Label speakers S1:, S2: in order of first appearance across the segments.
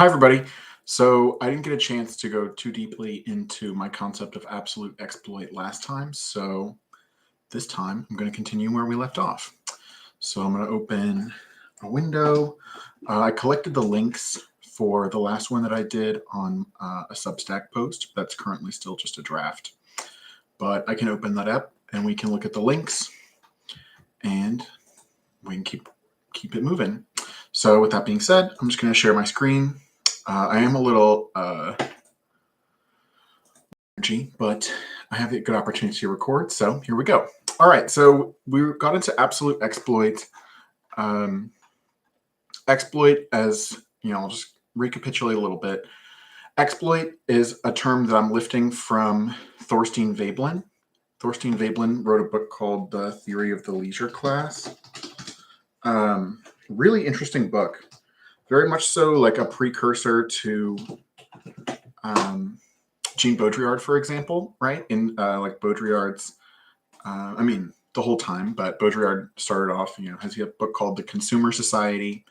S1: Hi, everybody. So I didn't get a chance to go too deeply into my concept of absolute exploit last time. So this time I'm going to continue where we left off. So I'm going to open a window. I collected the links for the last one that I did on a Substack post. That's currently still just a draft. But I can open that up and we can look at the links and we can keep it moving. So with that being said, I'm just going to share my screen. I am a little energy, but I have a good opportunity to record. So here we go. All right. So we got into absolute exploit. Exploit, as you know, I'll just recapitulate a little bit. Exploit is a term that I'm lifting from Thorstein Veblen. Thorstein Veblen wrote a book called The Theory of the Leisure Class. Really interesting book. Very much so like a precursor to Jean Baudrillard, for example, right? In like Baudrillard's, the whole time, but Baudrillard started off, has a book called The Consumer Society,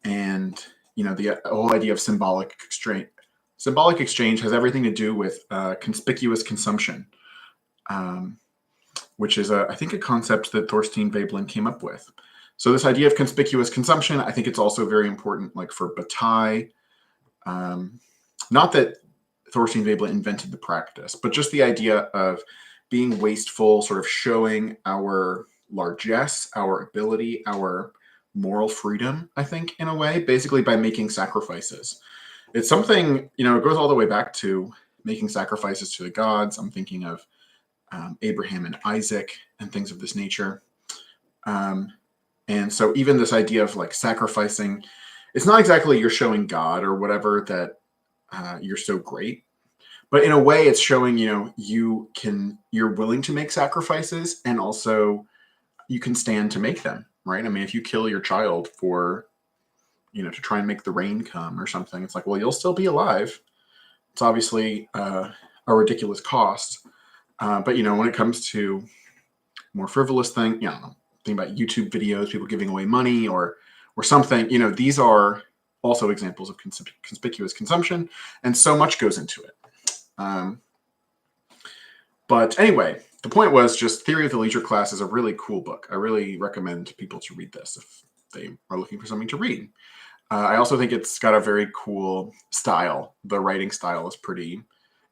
S1: and the whole idea of symbolic exchange. Symbolic exchange has everything to do with conspicuous consumption, which is I think a concept that Thorstein Veblen came up with. So this idea of conspicuous consumption, I think it's also very important, like for Bataille. Not that Thorstein Veblen invented the practice, but just the idea of being wasteful, sort of showing our largesse, our ability, our moral freedom, I think, in a way, basically by making sacrifices. It's something, it goes all the way back to making sacrifices to the gods. I'm thinking of Abraham and Isaac and things of this nature. And so even this idea of like sacrificing, it's not exactly you're showing God or whatever that you're so great, but in a way it's showing, you're willing to make sacrifices and also you can stand to make them, right? I mean, if you kill your child for, to try and make the rain come or something, it's like, well, you'll still be alive. It's obviously a ridiculous cost. But, when it comes to more frivolous thing, think about YouTube videos, people giving away money or something, these are also examples of conspicuous consumption, and so much goes into it. But anyway, the point was just Theory of the Leisure Class is a really cool book. I really recommend people to read this if they are looking for something to read. I also think it's got a very cool style. The writing style is pretty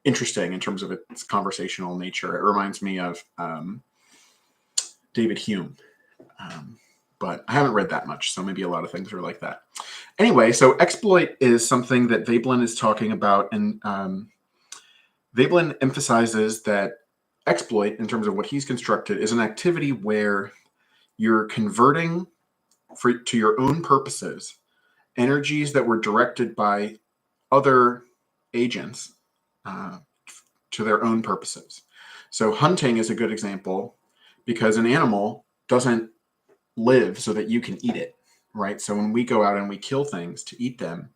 S1: interesting in terms of its conversational nature. It reminds me of David Hume. But I haven't read that much, so maybe a lot of things are like that. Anyway, so exploit is something that Veblen is talking about, and Veblen emphasizes that exploit, in terms of what he's constructed, is an activity where you're converting to your own purposes energies that were directed by other agents to their own purposes. So hunting is a good example because an animal doesn't live so that you can eat it, right? So when we go out and we kill things to eat them,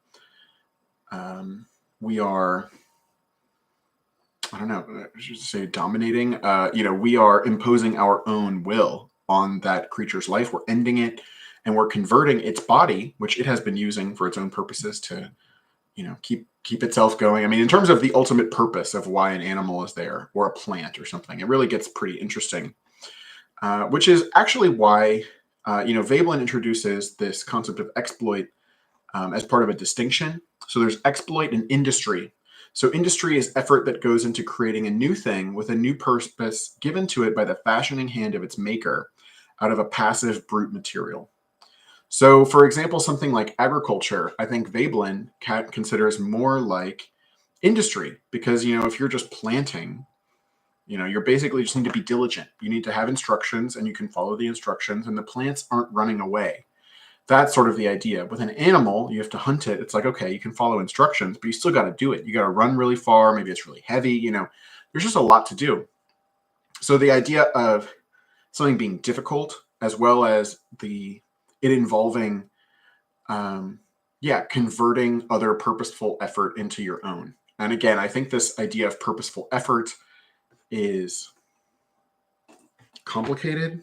S1: we are, I don't know, I should say dominating. We are imposing our own will on that creature's life. We're ending it, and we're converting its body, which it has been using for its own purposes, to, keep itself going. I mean, in terms of the ultimate purpose of why an animal is there, or a plant or something, it really gets pretty interesting. Which is actually why, Veblen introduces this concept of exploit as part of a distinction. So there's exploit and industry. So industry is effort that goes into creating a new thing with a new purpose given to it by the fashioning hand of its maker out of a passive brute material. So, for example, something like agriculture, I think Veblen considers more like industry because, if you're just planting, you're basically just need to be diligent. You need to have instructions and you can follow the instructions and the plants aren't running away. That's sort of the idea. With an animal, you have to hunt it. It's like, okay, you can follow instructions, but you still got to do it. You got to run really far. Maybe it's really heavy. There's just a lot to do. So the idea of something being difficult as well as it involving, converting other purposeful effort into your own. And again, I think this idea of purposeful effort is complicated.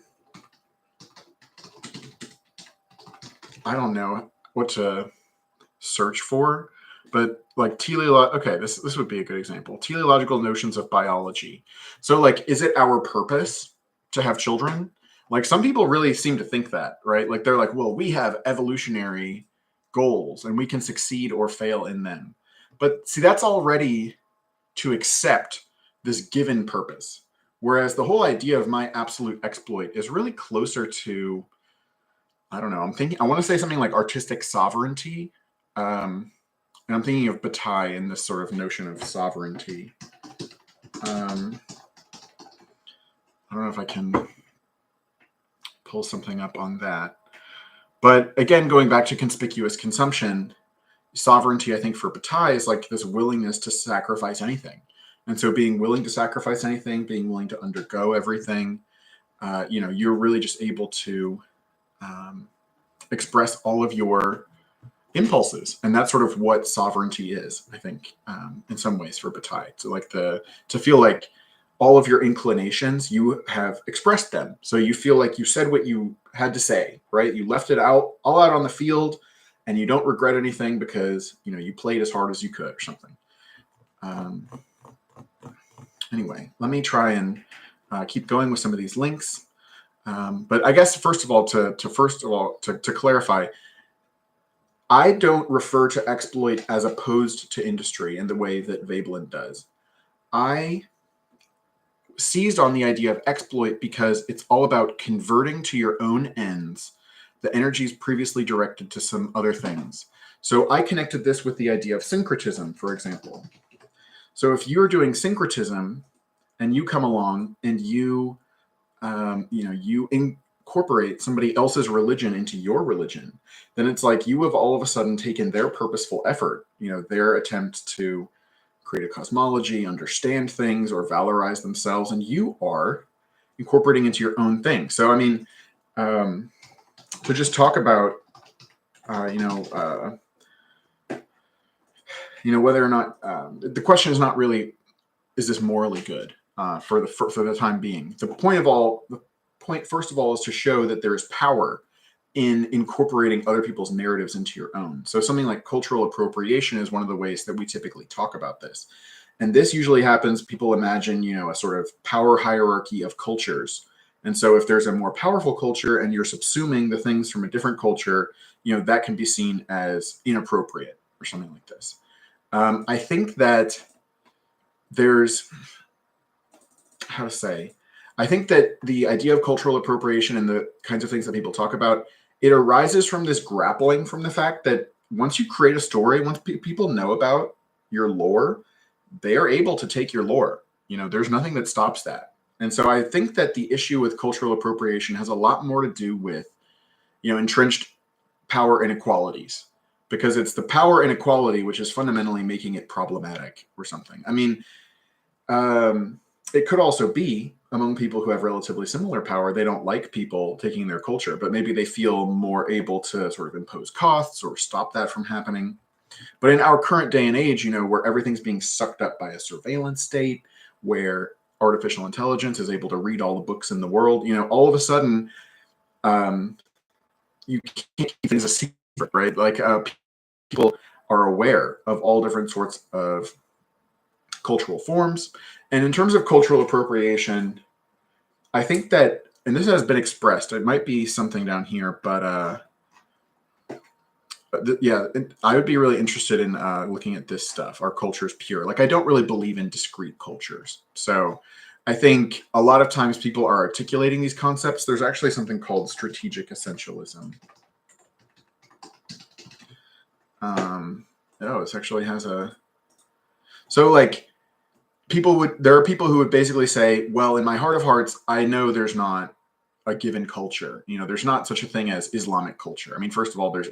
S1: I don't know what to search for, but like okay, this would be a good example. Teleological notions of biology. So like, is it our purpose to have children? Like some people really seem to think that, right? Like they're like, well, we have evolutionary goals and we can succeed or fail in them. But see, that's already to accept this given purpose. Whereas the whole idea of my absolute exploit is really closer to, I don't know, I want to say something like artistic sovereignty. And I'm thinking of Bataille in this sort of notion of sovereignty. I don't know if I can pull something up on that. But again, going back to conspicuous consumption, sovereignty, I think, for Bataille is like this willingness to sacrifice anything. And so being willing to sacrifice anything, being willing to undergo everything, you're really just able to express all of your impulses. And that's sort of what sovereignty is, I think, in some ways for Bataille. So like to feel like all of your inclinations, you have expressed them. So you feel like you said what you had to say, right? You left it all out on the field, and you don't regret anything because, you played as hard as you could or something. Anyway, let me try and keep going with some of these links. But I guess first of all, to clarify, I don't refer to exploit as opposed to industry in the way that Veblen does. I seized on the idea of exploit because it's all about converting to your own ends the energies previously directed to some other things. So I connected this with the idea of syncretism, for example. So if you're doing syncretism and you come along and you incorporate somebody else's religion into your religion, then it's like you have all of a sudden taken their purposeful effort, their attempt to create a cosmology, understand things, or valorize themselves, and you are incorporating into your own thing. So, I mean, to just talk about, whether or not the question is not really, is this morally good for the time being? The point, first of all, is to show that there is power in incorporating other people's narratives into your own. So something like cultural appropriation is one of the ways that we typically talk about this. And this usually happens, people imagine, a sort of power hierarchy of cultures. And so if there's a more powerful culture and you're subsuming the things from a different culture, that can be seen as inappropriate or something like this. I think that there's, I think that the idea of cultural appropriation and the kinds of things that people talk about, it arises from this grappling from the fact that once you create a story, once people know about your lore, they are able to take your lore. There's nothing that stops that. And so I think that the issue with cultural appropriation has a lot more to do with, entrenched power inequalities, because it's the power inequality which is fundamentally making it problematic or something. I mean, it could also be among people who have relatively similar power, they don't like people taking their culture, but maybe they feel more able to sort of impose costs or stop that from happening. But in our current day and age, where everything's being sucked up by a surveillance state, where artificial intelligence is able to read all the books in the world, all of a sudden, you can't keep things a secret, right? Like people are aware of all different sorts of cultural forms. And in terms of cultural appropriation, I think that, and this has been expressed, it might be something down here, but I would be really interested in looking at this stuff. Our culture is pure. Like, I don't really believe in discrete cultures. So I think a lot of times people are articulating these concepts. There's actually something called strategic essentialism. This actually has a... So like, there are people who would basically say, well, in my heart of hearts, I know there's not a given culture. There's not such a thing as Islamic culture. I mean, first of all, there's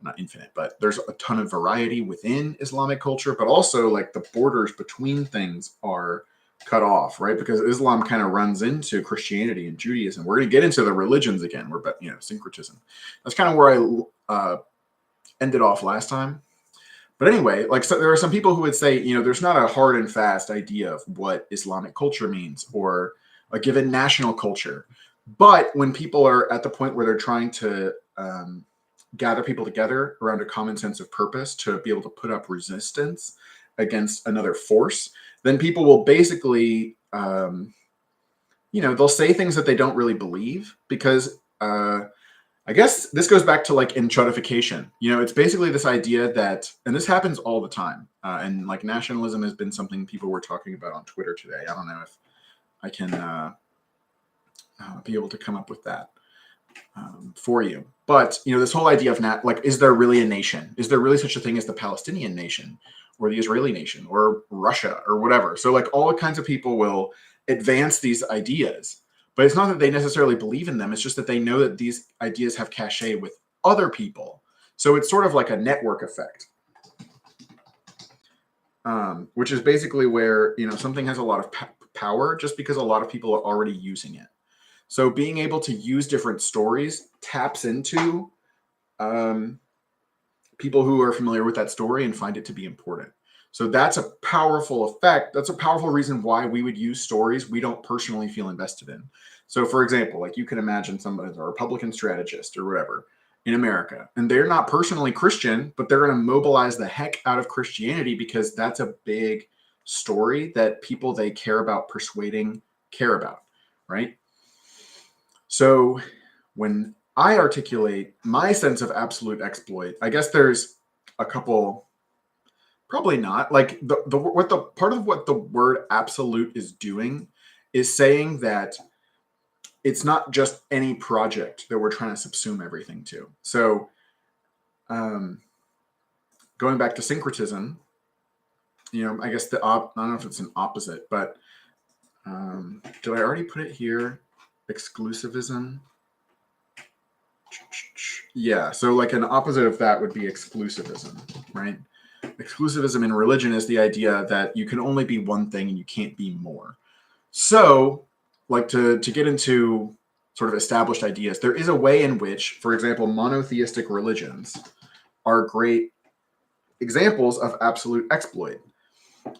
S1: not infinite, but there's a ton of variety within Islamic culture, but also like the borders between things are cut off, right? Because Islam kind of runs into Christianity and Judaism. We're going to get into the religions again. Syncretism. That's kind of where I ended off last time. But anyway, so there are some people who would say, there's not a hard and fast idea of what Islamic culture means or a given national culture. But when people are at the point where they're trying to gather people together around a common sense of purpose to be able to put up resistance against another force, then people will basically, they'll say things that they don't really believe because I guess this goes back to like enchodification. It's basically this idea that, and this happens all the time, and like nationalism has been something people were talking about on Twitter today. I don't know if I can be able to come up with that for you. But, this whole idea of is there really a nation? Is there really such a thing as the Palestinian nation or the Israeli nation or Russia or whatever? So like all kinds of people will advance these ideas. But it's not that they necessarily believe in them. It's just that they know that these ideas have cachet with other people. So it's sort of like a network effect, which is basically where, something has a lot of power just because a lot of people are already using it. So being able to use different stories taps into people who are familiar with that story and find it to be important. So that's a powerful effect. That's a powerful reason why we would use stories we don't personally feel invested in. So for example, like you can imagine somebody's a Republican strategist or whatever in America, and they're not personally Christian, but they're going to mobilize the heck out of Christianity because that's a big story that people they care about persuading care about, right? So when I articulate my sense of absolute exploit, I guess there's a couple. Probably not. Like part of what the word absolute is doing is saying that it's not just any project that we're trying to subsume everything to. So going back to syncretism, I guess I don't know if it's an opposite, but did I already put it here? Exclusivism. Yeah. So like an opposite of that would be exclusivism, right? Exclusivism in religion is the idea that you can only be one thing and you can't be more. So, like to get into sort of established ideas, there is a way in which, for example, monotheistic religions are great examples of absolute exploit.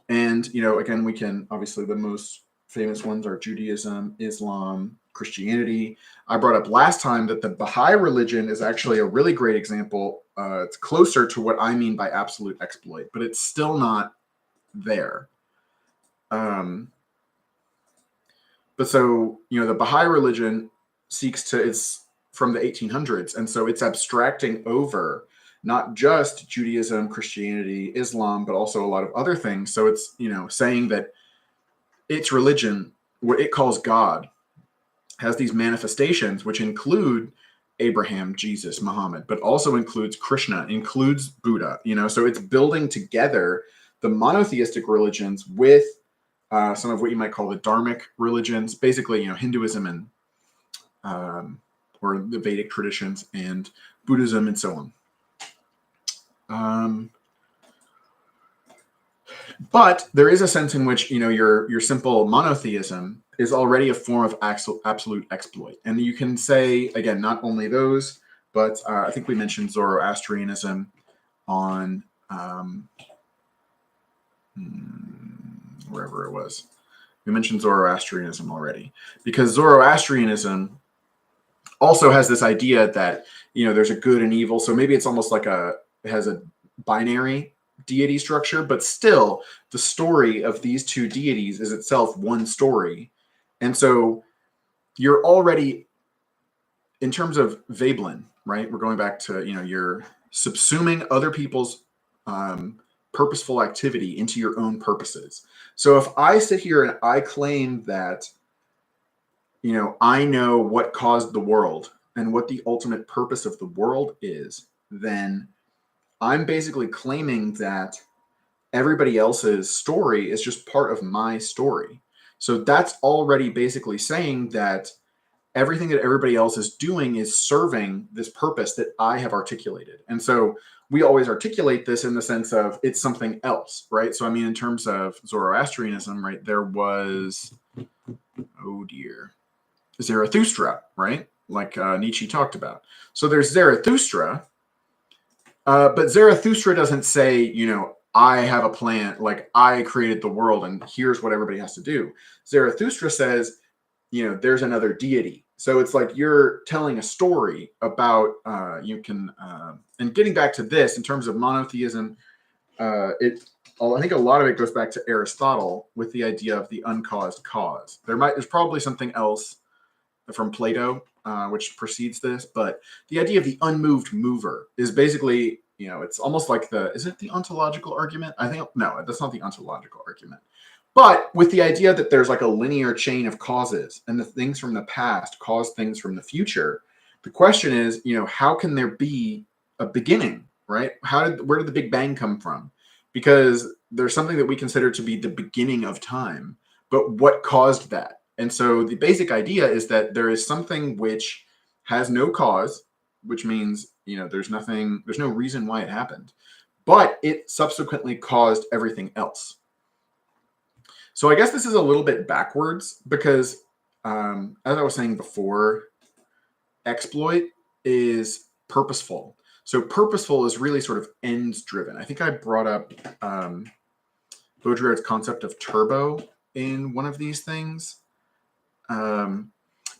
S1: And, again, we can obviously the most famous ones are Judaism, Islam, Christianity. I brought up last time that the Baha'i religion is actually a really great example. It's closer to what I mean by absolute exploit, but it's still not there. But so, the Baha'i religion it's from the 1800s. And so it's abstracting over not just Judaism, Christianity, Islam, but also a lot of other things. So it's, saying that its religion, what it calls God, has these manifestations, which include Abraham, Jesus, Muhammad, but also includes Krishna, includes Buddha, so it's building together the monotheistic religions with some of what you might call the dharmic religions, basically, Hinduism and or the Vedic traditions and Buddhism and so on. But there is a sense in which, your simple monotheism is already a form of absolute exploit. And you can say, again, not only those, but I think we mentioned Zoroastrianism on wherever it was. We mentioned Zoroastrianism already, because Zoroastrianism also has this idea that, there's a good and evil. So maybe it's almost like it has a binary deity structure, but still the story of these two deities is itself one story. And so you're already, in terms of Veblen, right? We're going back to, you're subsuming other people's purposeful activity into your own purposes. So if I sit here and I claim that, I know what caused the world and what the ultimate purpose of the world is, then I'm basically claiming that everybody else's story is just part of my story. So that's already basically saying that everything that everybody else is doing is serving this purpose that I have articulated. And so we always articulate this in the sense of it's something else, right? So, I mean, in terms of Zoroastrianism, right, there was, Zarathustra, right? Like Nietzsche talked about. So there's Zarathustra, but Zarathustra doesn't say, I have a plan, like I created the world and here's what everybody has to do. Zarathustra says, there's another deity So it's like you're telling a story about and getting back to this in terms of monotheism, I think a lot of it goes back to Aristotle with the idea of the uncaused cause. There's probably something else from Plato, which precedes this, but the idea of the unmoved mover is basically, it's almost like is it the ontological argument? I think, no, that's not the ontological argument. But with the idea that there's like a linear chain of causes and the things from the past cause things from the future, the question is, how can there be a beginning, right? Where did the Big Bang come from? Because there's something that we consider to be the beginning of time, but what caused that? And so the basic idea is that there is something which has no cause, which means, there's no reason why it happened, but it subsequently caused everything else. So I guess this is a little bit backwards because, as I was saying before, exploit is purposeful. So purposeful is really sort of ends driven. I think I brought up Baudrillard's concept of turbo in one of these things. But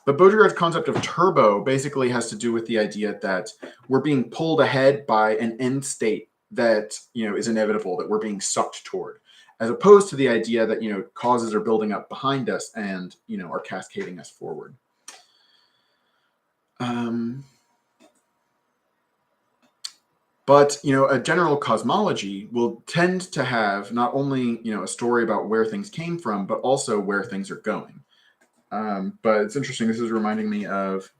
S1: Baudrillard's concept of turbo basically has to do with the idea that we're being pulled ahead by an end state that, is inevitable, that we're being sucked toward, as opposed to the idea that, causes are building up behind us and, are cascading us forward. But, a general cosmology will tend to have not only, a story about where things came from, but also where things are going. But it's interesting. This is reminding me of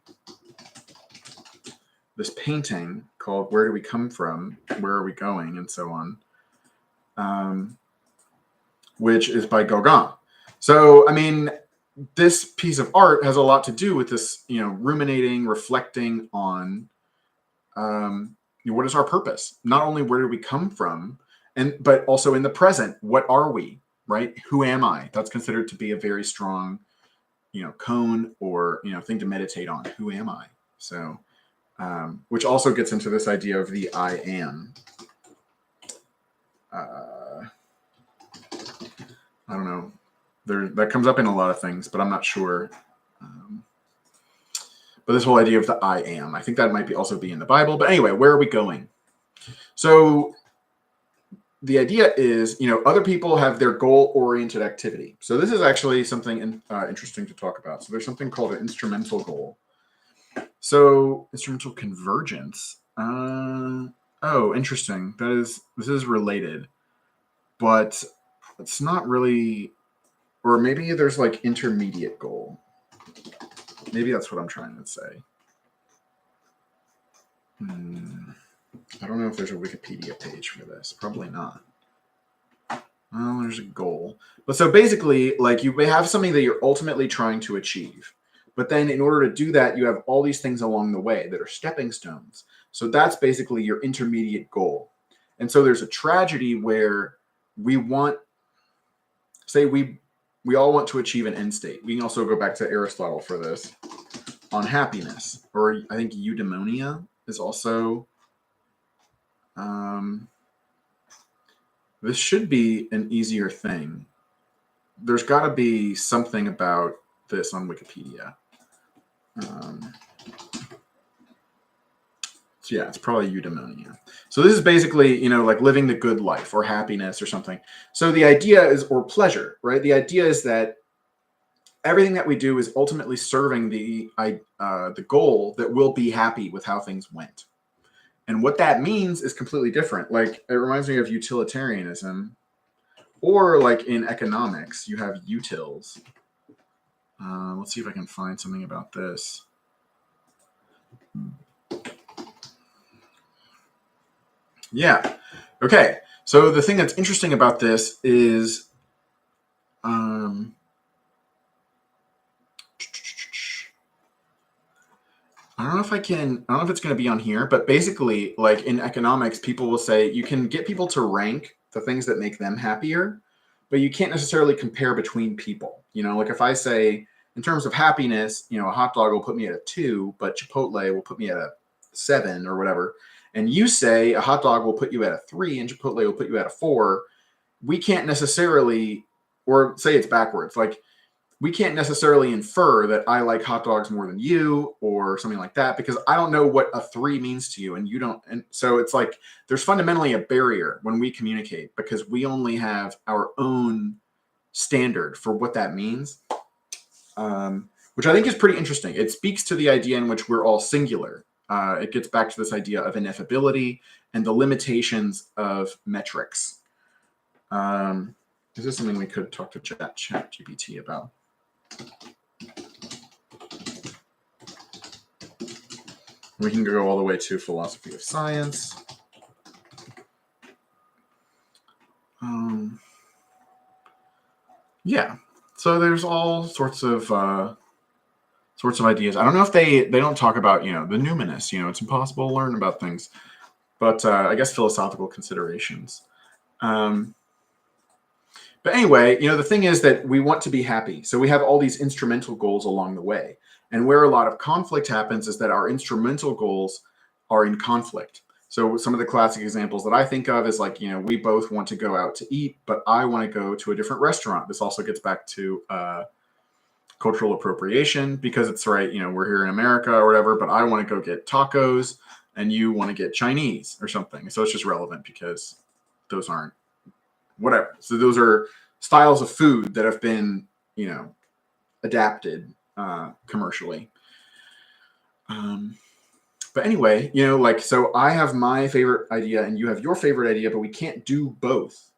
S1: this painting called Where Do We Come From? Where Are We Going? And so on, which is by Gauguin. So, I mean, this piece of art has a lot to do with this, ruminating, reflecting on what is our purpose? Not only where do we come from, but also in the present, what are we, right? Who am I? That's considered to be a very strong cone or, thing to meditate on. Who am I? So, which also gets into this idea of the I am. I don't know. That comes up in a lot of things, but I'm not sure. But this whole idea of the I am, I think that might also be in the Bible. But anyway, where are we going? So the idea is, other people have their goal-oriented activity. So this is actually something interesting to talk about. So there's something called an instrumental goal. So instrumental convergence. Oh, interesting. This is related, but it's not really, or maybe there's like intermediate goal. Maybe that's what I'm trying to say. I don't know if there's a Wikipedia page for this. Probably not. Well, there's a goal. But so basically, like, you may have something that you're ultimately trying to achieve. But then in order to do that, you have all these things along the way that are stepping stones. So that's basically your intermediate goal. And so there's a tragedy where we all want to achieve an end state. We can also go back to Aristotle for this on happiness, or I think eudaimonia is also. This should be an easier thing. There's got to be something about this on Wikipedia. So yeah, it's probably eudaimonia. So this is basically, like living the good life or happiness or something. So the idea is, or pleasure, right? The idea is that everything that we do is ultimately serving the goal that we'll be happy with how things went. And what that means is completely different. Like, it reminds me of utilitarianism, or like in economics, you have utils. Let's see if I can find something about this. Yeah. Okay. So the thing that's interesting about this is, I don't know if it's going to be on here, but basically, like in economics, people will say you can get people to rank the things that make them happier, but you can't necessarily compare between people. Like if I say, in terms of happiness, a hot dog will put me at a 2, but Chipotle will put me at a 7 or whatever. And you say a hot dog will put you at a 3 and Chipotle will put you at a 4. We can't necessarily, or say it's backwards. Like, we can't necessarily infer that I like hot dogs more than you or something like that, because I don't know what a 3 means to you and you don't. And so it's like there's fundamentally a barrier when we communicate because we only have our own standard for what that means, which I think is pretty interesting. It speaks to the idea in which we're all singular. It gets back to this idea of ineffability and the limitations of metrics. Is this something we could talk to ChatGPT about? We can go all the way to philosophy of science. Yeah, so there's all sorts of ideas. I don't know if they don't talk about, the numinous. It's impossible to learn about things, but I guess philosophical considerations. But anyway, the thing is that we want to be happy. So we have all these instrumental goals along the way. And where a lot of conflict happens is that our instrumental goals are in conflict. So some of the classic examples that I think of is like, we both want to go out to eat, but I want to go to a different restaurant. This also gets back to cultural appropriation because it's right, we're here in America or whatever, but I want to go get tacos and you want to get Chinese or something. So it's just relevant because those aren't whatever. So those are styles of food that have been, adapted commercially. But anyway, so I have my favorite idea and you have your favorite idea, but we can't do both.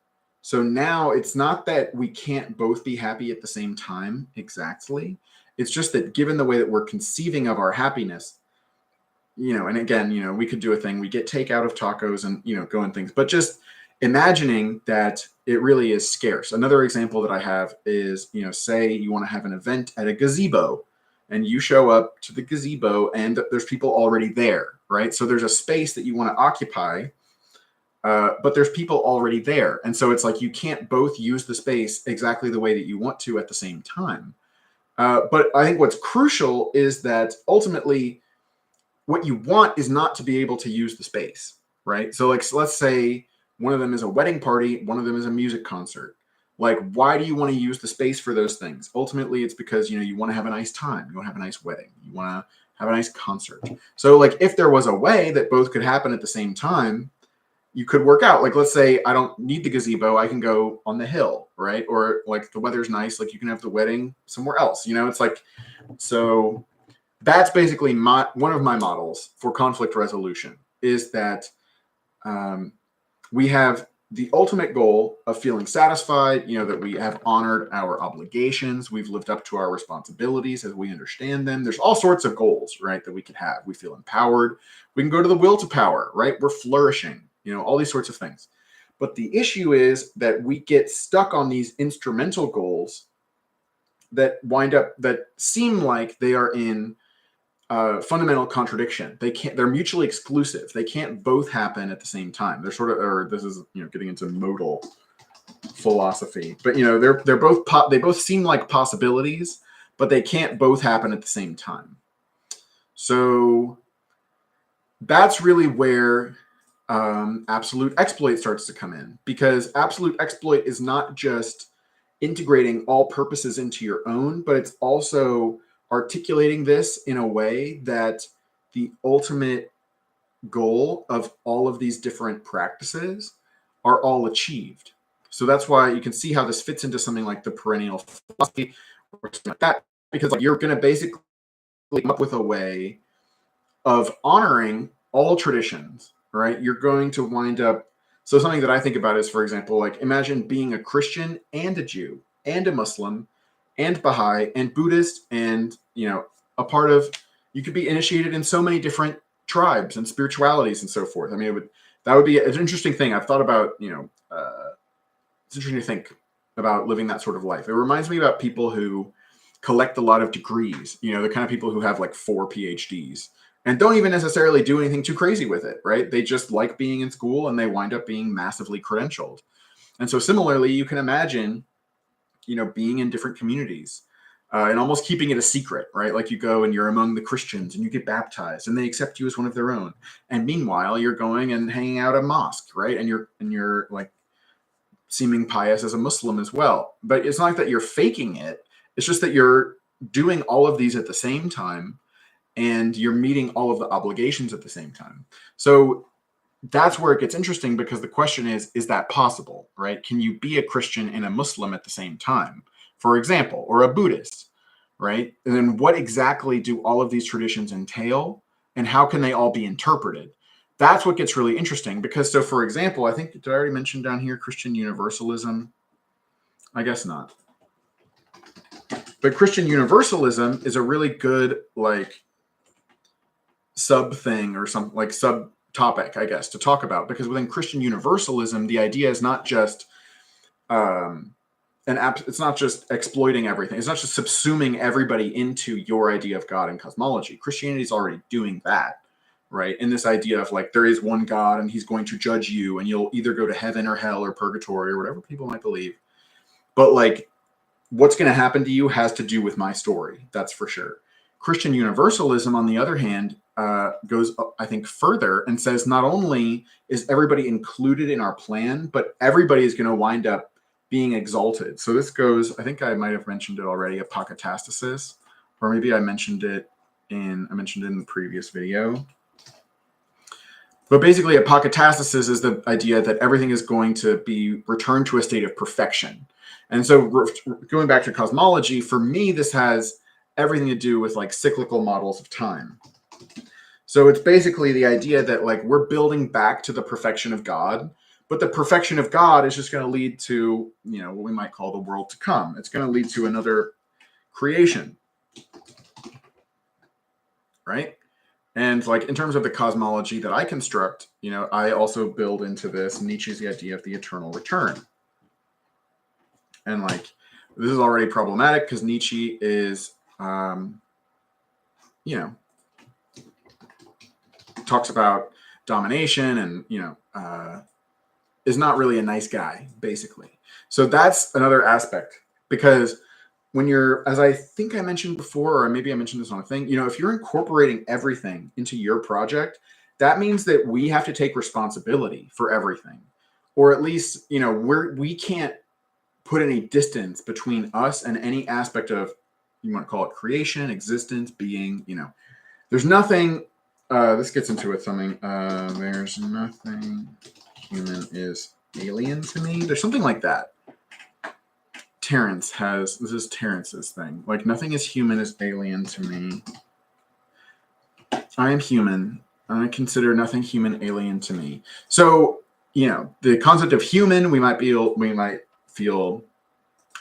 S1: So now it's not that we can't both be happy at the same time exactly. It's just that given the way that we're conceiving of our happiness, and again, we could do a thing. We get takeout of tacos and, go and things, but just imagining that it really is scarce. Another example that I have is, say you want to have an event at a gazebo and you show up to the gazebo and there's people already there, right? So there's a space that you want to occupy, but there's people already there. And so it's like you can't both use the space exactly the way that you want to at the same time. But I think what's crucial is that ultimately what you want is not to be able to use the space, right? So let's say one of them is a wedding party, one of them is a music concert. Like, why do you want to use the space for those things? Ultimately, it's because, you want to have a nice time. You want to have a nice wedding. You want to have a nice concert. So, like, if there was a way that both could happen at the same time, you could work out. Like, let's say I don't need the gazebo. I can go on the hill, right? Or, like, the weather's nice. Like, you can have the wedding somewhere else. It's like, so that's basically one of my models for conflict resolution is that we have the ultimate goal of feeling satisfied, that we have honored our obligations. We've lived up to our responsibilities as we understand them. There's all sorts of goals, right, that we could have. We feel empowered. We can go to the will to power, right? We're flourishing, all these sorts of things. But the issue is that we get stuck on these instrumental goals that seem like they are in fundamental contradiction. They're mutually exclusive. They can't both happen at the same time. They're sort of, or this is, getting into modal philosophy, but they're both, they both seem like possibilities, but they can't both happen at the same time. So that's really where absolute exploit starts to come in, because absolute exploit is not just integrating all purposes into your own, but it's also articulating this in a way that the ultimate goal of all of these different practices are all achieved. So that's why you can see how this fits into something like the perennial philosophy or something like that, because you're going to basically come up with a way of honoring all traditions, right? You're going to wind up. So something that I think about is, for example, like imagine being a Christian and a Jew and a Muslim and Baha'i and Buddhist and, a part of, you could be initiated in so many different tribes and spiritualities and so forth. I mean, that would be an interesting thing. I've thought about, it's interesting to think about living that sort of life. It reminds me about people who collect a lot of degrees, the kind of people who have like 4 PhDs and don't even necessarily do anything too crazy with it, right? They just like being in school and they wind up being massively credentialed. And so similarly, you can imagine, being in different communities and almost keeping it a secret, right? Like you go and you're among the Christians and you get baptized and they accept you as one of their own. And meanwhile, you're going and hanging out at a mosque, right? And you're like seeming pious as a Muslim as well. But it's not like that you're faking it. It's just that you're doing all of these at the same time and you're meeting all of the obligations at the same time. So that's where it gets interesting, because the question is that possible, right? Can you be a Christian and a Muslim at the same time, for example, or a Buddhist, right? And then what exactly do all of these traditions entail, and how can they all be interpreted? That's what gets really interesting, because, so for example, I think, did I already mention down here Christian universalism? I guess not. But Christian universalism is a really good, like, sub thing, or something like sub topic, I guess, to talk about, because within Christian universalism, the idea is not just it's not just exploiting everything. It's not just subsuming everybody into your idea of God and cosmology. Christianity is already doing that, right? And this idea of like, there is one God and he's going to judge you and you'll either go to heaven or hell or purgatory or whatever people might believe. But like, what's going to happen to you has to do with my story. That's for sure. Christian universalism, on the other hand, goes, I think, further and says not only is everybody included in our plan, but everybody is going to wind up being exalted. So this goes, I think I might have mentioned it already, apokatastasis, or maybe I mentioned it in the previous video. But basically, apokatastasis is the idea that everything is going to be returned to a state of perfection. And so going back to cosmology, for me, this has everything to do with like cyclical models of time. So it's basically the idea that like we're building back to the perfection of God, but the perfection of God is just going to lead to, you know, what we might call the world to come. It's going to lead to another creation, right? And like in terms of the cosmology that I construct, you know, I also build into this Nietzsche's the idea of the eternal return. And like, this is already problematic because Nietzsche is, you know, talks about domination and, you know, is not really a nice guy, basically. So that's another aspect, because when you're, as I think I mentioned before, or maybe I mentioned this on a thing, you know, if you're incorporating everything into your project, that means that we have to take responsibility for everything. Or at least, you know, we can't put any distance between us and any aspect of, you want to call it creation, existence, being, you know, there's nothing, this gets into it something, there's nothing human is alien to me. There's something like that. Terence has, this is Terence's thing. Like, nothing is human is alien to me. I am human. I consider nothing human alien to me. So, you know, the concept of human, we might feel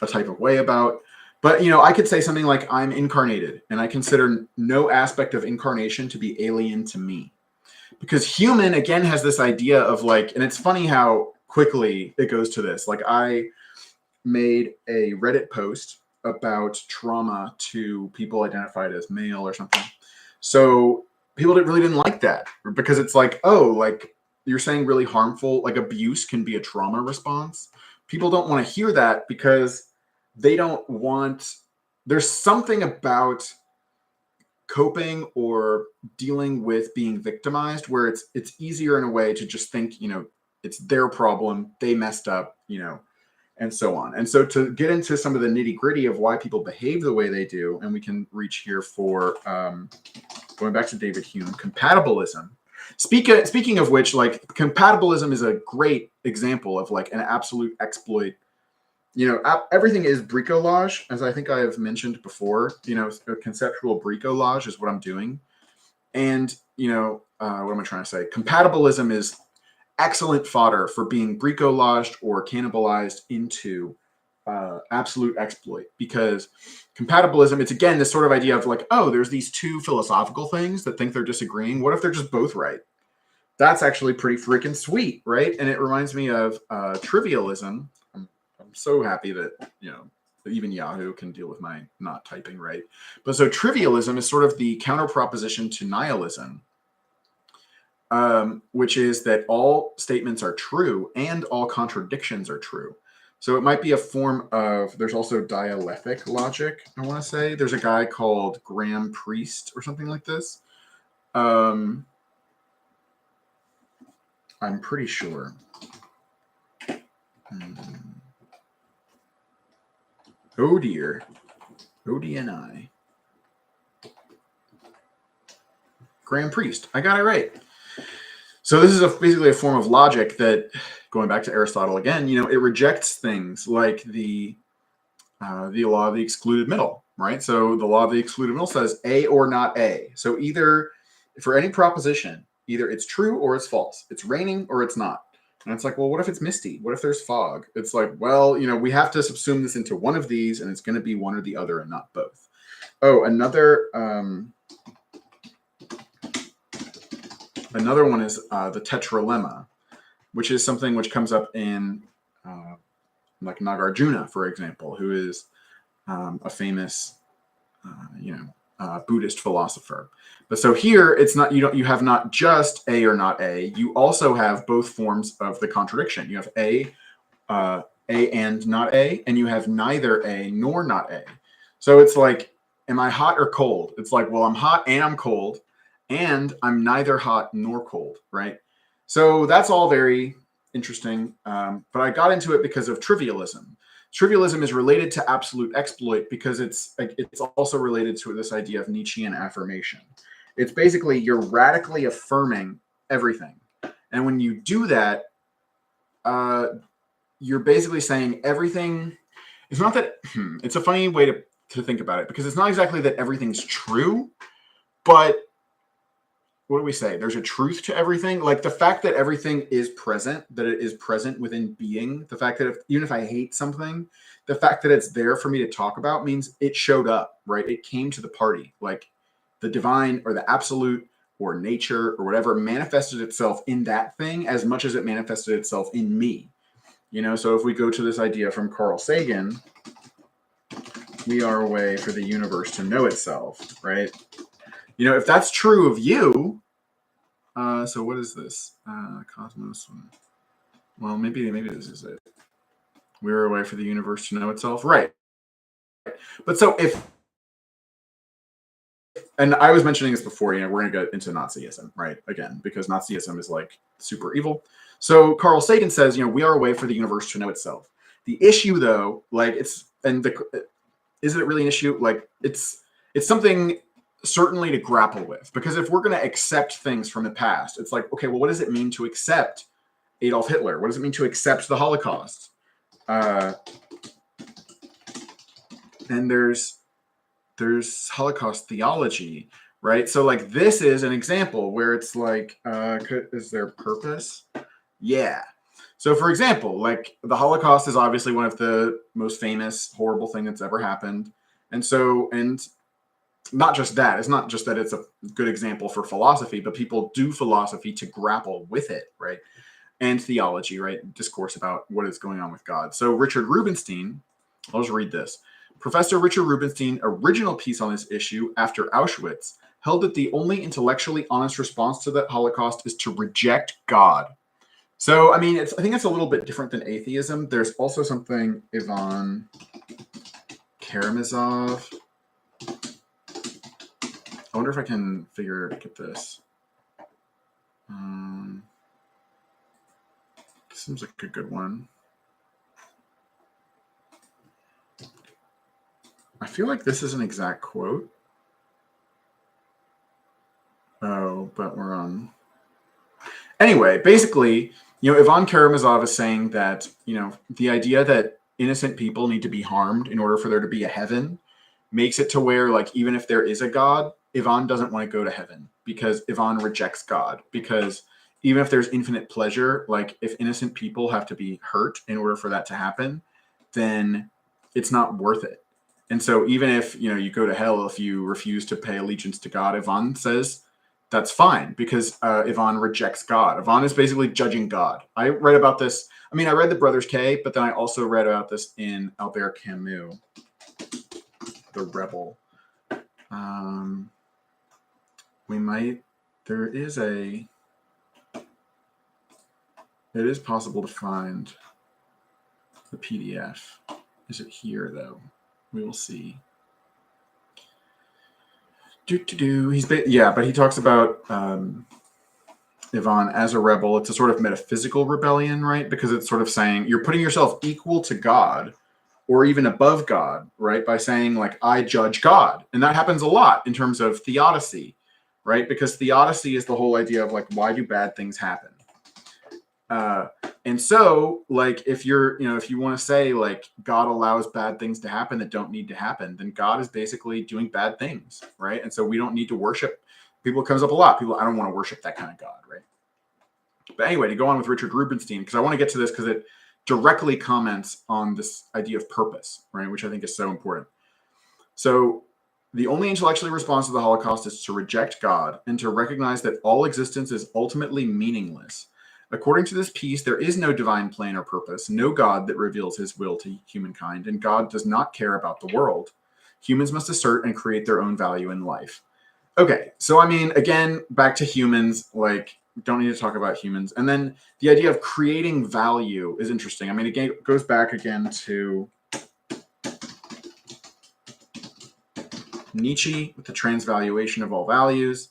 S1: a type of way about. But, you know, I could say something like, I'm incarnated, and I consider no aspect of incarnation to be alien to me. Because human, again, has this idea of like, and it's funny how quickly it goes to this. Like, I made a Reddit post about trauma to people identified as male or something. So people really didn't like that, because it's like, oh, like you're saying really harmful, like abuse can be a trauma response. People don't want to hear that because they don't want, there's something about coping or dealing with being victimized where it's easier in a way to just think, you know, it's their problem, they messed up, you know, and so on. And so to get into some of the nitty gritty of why people behave the way they do, and we can reach here for going back to David Hume, compatibilism. Speaking of which, like, compatibilism is a great example of like an absolute exploit. You know, everything is bricolage, as I think I have mentioned before. You know, conceptual bricolage is what I'm doing. And, you know, what am I trying to say? Compatibilism is excellent fodder for being bricolaged or cannibalized into absolute exploit, because compatibilism, it's again this sort of idea of like, oh, there's these two philosophical things that think they're disagreeing. What if they're just both right? That's actually pretty freaking sweet, right? And it reminds me of trivialism. I'm so happy that, you know, even Yahoo can deal with my not typing right. But so trivialism is sort of the counter proposition to nihilism, which is that all statements are true and all contradictions are true. So it might be a form of, there's also dialectic logic, I want to say. There's a guy called Graham Priest or something like this. I'm pretty sure. Oh dear. ODNI. Grand Priest. I got it right. So this is basically a form of logic that, going back to Aristotle again, it rejects things like the law of the excluded middle, right? So the law of the excluded middle says A or not A. So either, for any proposition, either it's true or it's false. It's raining or it's not. And it's like, well, what if it's misty? What if there's fog? It's like, well, we have to subsume this into one of these, and it's going to be one or the other and not both. Oh, another one is the tetralemma, which is something which comes up in like Nagarjuna, for example, who is a famous, Buddhist philosopher. But so here, it's not you have not just A or not A. You also have both forms of the contradiction. You have A and not A, and you have neither A nor not A. So it's like, am I hot or cold? It's like, well, I'm hot and I'm cold, and I'm neither hot nor cold, right? So that's all very interesting. But I got into it because of trivialism. Trivialism is related to absolute exploit because it's also related to this idea of Nietzschean affirmation. It's basically you're radically affirming everything. And when you do that, you're basically saying everything. It's not that, it's a funny way to think about it, because it's not exactly that everything's true, but what do we say? There's a truth to everything. Like the fact that everything is present, that it is present within being, the fact that even if I hate something, the fact that it's there for me to talk about means it showed up, right? It came to the party. Like the divine or the absolute or nature or whatever manifested itself in that thing as much as it manifested itself in me. So if we go to this idea from Carl Sagan, we are a way for the universe to know itself, right? If that's true of you, so what is this? Cosmos. Well, maybe this is it. We're a way for the universe to know itself, right? But so and I was mentioning this before, we're going to get into Nazism, right? Again, because Nazism is like super evil. So Carl Sagan says, we are a way for the universe to know itself. The issue, though, like is it really an issue? Like it's something certainly to grapple with, because if we're going to accept things from the past, it's like, okay, well, what does it mean to accept Adolf Hitler? What does it mean to accept the Holocaust? And there's Holocaust theology, right? So like this is an example where it's like, is there purpose? Yeah. So for example, like the Holocaust is obviously one of the most famous, horrible thing that's ever happened. And not just that, it's not just that it's a good example for philosophy, but people do philosophy to grapple with it, right? And theology, right? Discourse about what is going on with God. So Richard Rubinstein, I'll just read this. Professor Richard Rubinstein, original piece on this issue after Auschwitz, held that the only intellectually honest response to the Holocaust is to reject God. So, I mean, I think it's a little bit different than atheism. There's also something Ivan Karamazov. I wonder if I can get this. Seems like a good one. I feel like this is an exact quote. Oh, but we're on. Anyway, basically, Ivan Karamazov is saying that, the idea that innocent people need to be harmed in order for there to be a heaven makes it to where, like, even if there is a God, Ivan doesn't want to go to heaven because Ivan rejects God. Because even if there's infinite pleasure, like if innocent people have to be hurt in order for that to happen, then it's not worth it. And so even if, you go to hell if you refuse to pay allegiance to God, Ivan says that's fine because Ivan rejects God. Ivan is basically judging God. I read about this. I mean, I read The Brothers K, but then I also read about this in Albert Camus, The Rebel. It is possible to find the PDF. Is it here, though? We will see. But he talks about Ivan as a rebel. It's a sort of metaphysical rebellion, right? Because it's sort of saying you're putting yourself equal to God, or even above God, right? By saying like, I judge God. And that happens a lot in terms of theodicy, right? Because theodicy is the whole idea of like, why do bad things happen? And so like, if if you want to say like God allows bad things to happen that don't need to happen, then God is basically doing bad things, right? And so we don't need to worship. People, it comes up a lot. People, I don't want to worship that kind of God, right? But anyway, to go on with Richard Rubenstein, because I want to get to this because it directly comments on this idea of purpose, right? Which I think is so important. So the only intellectually response to the Holocaust is to reject God and to recognize that all existence is ultimately meaningless. According to this piece, there is no divine plan or purpose, no God that reveals his will to humankind, and God does not care about the world. Humans must assert and create their own value in life. Okay, so I mean, again, back to humans, like, don't need to talk about humans. And then the idea of creating value is interesting. I mean, again, it goes back again to Nietzsche with the transvaluation of all values.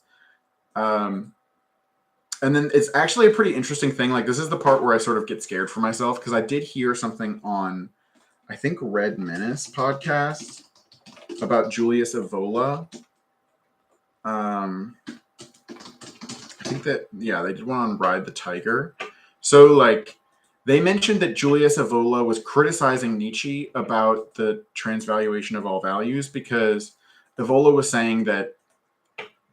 S1: And then it's actually a pretty interesting thing. Like, this is the part where I sort of get scared for myself, because I did hear something on, I think, Red Menace podcast about Julius Evola. I think that, yeah, they did one on Ride the Tiger. So, like, they mentioned that Julius Evola was criticizing Nietzsche about the transvaluation of all values, because Evola was saying that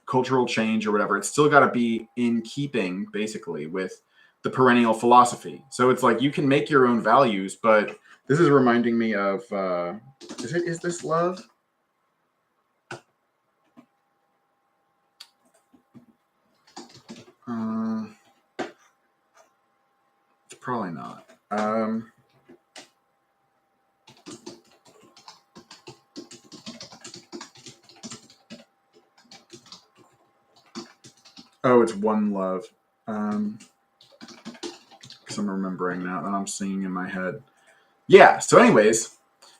S1: cultural change or whatever, it's still got to be in keeping basically with the perennial philosophy. So it's like you can make your own values, but this is reminding me of is this love? It's probably not. Oh, it's One Love. Because I'm remembering now that I'm singing in my head. Yeah, so anyways,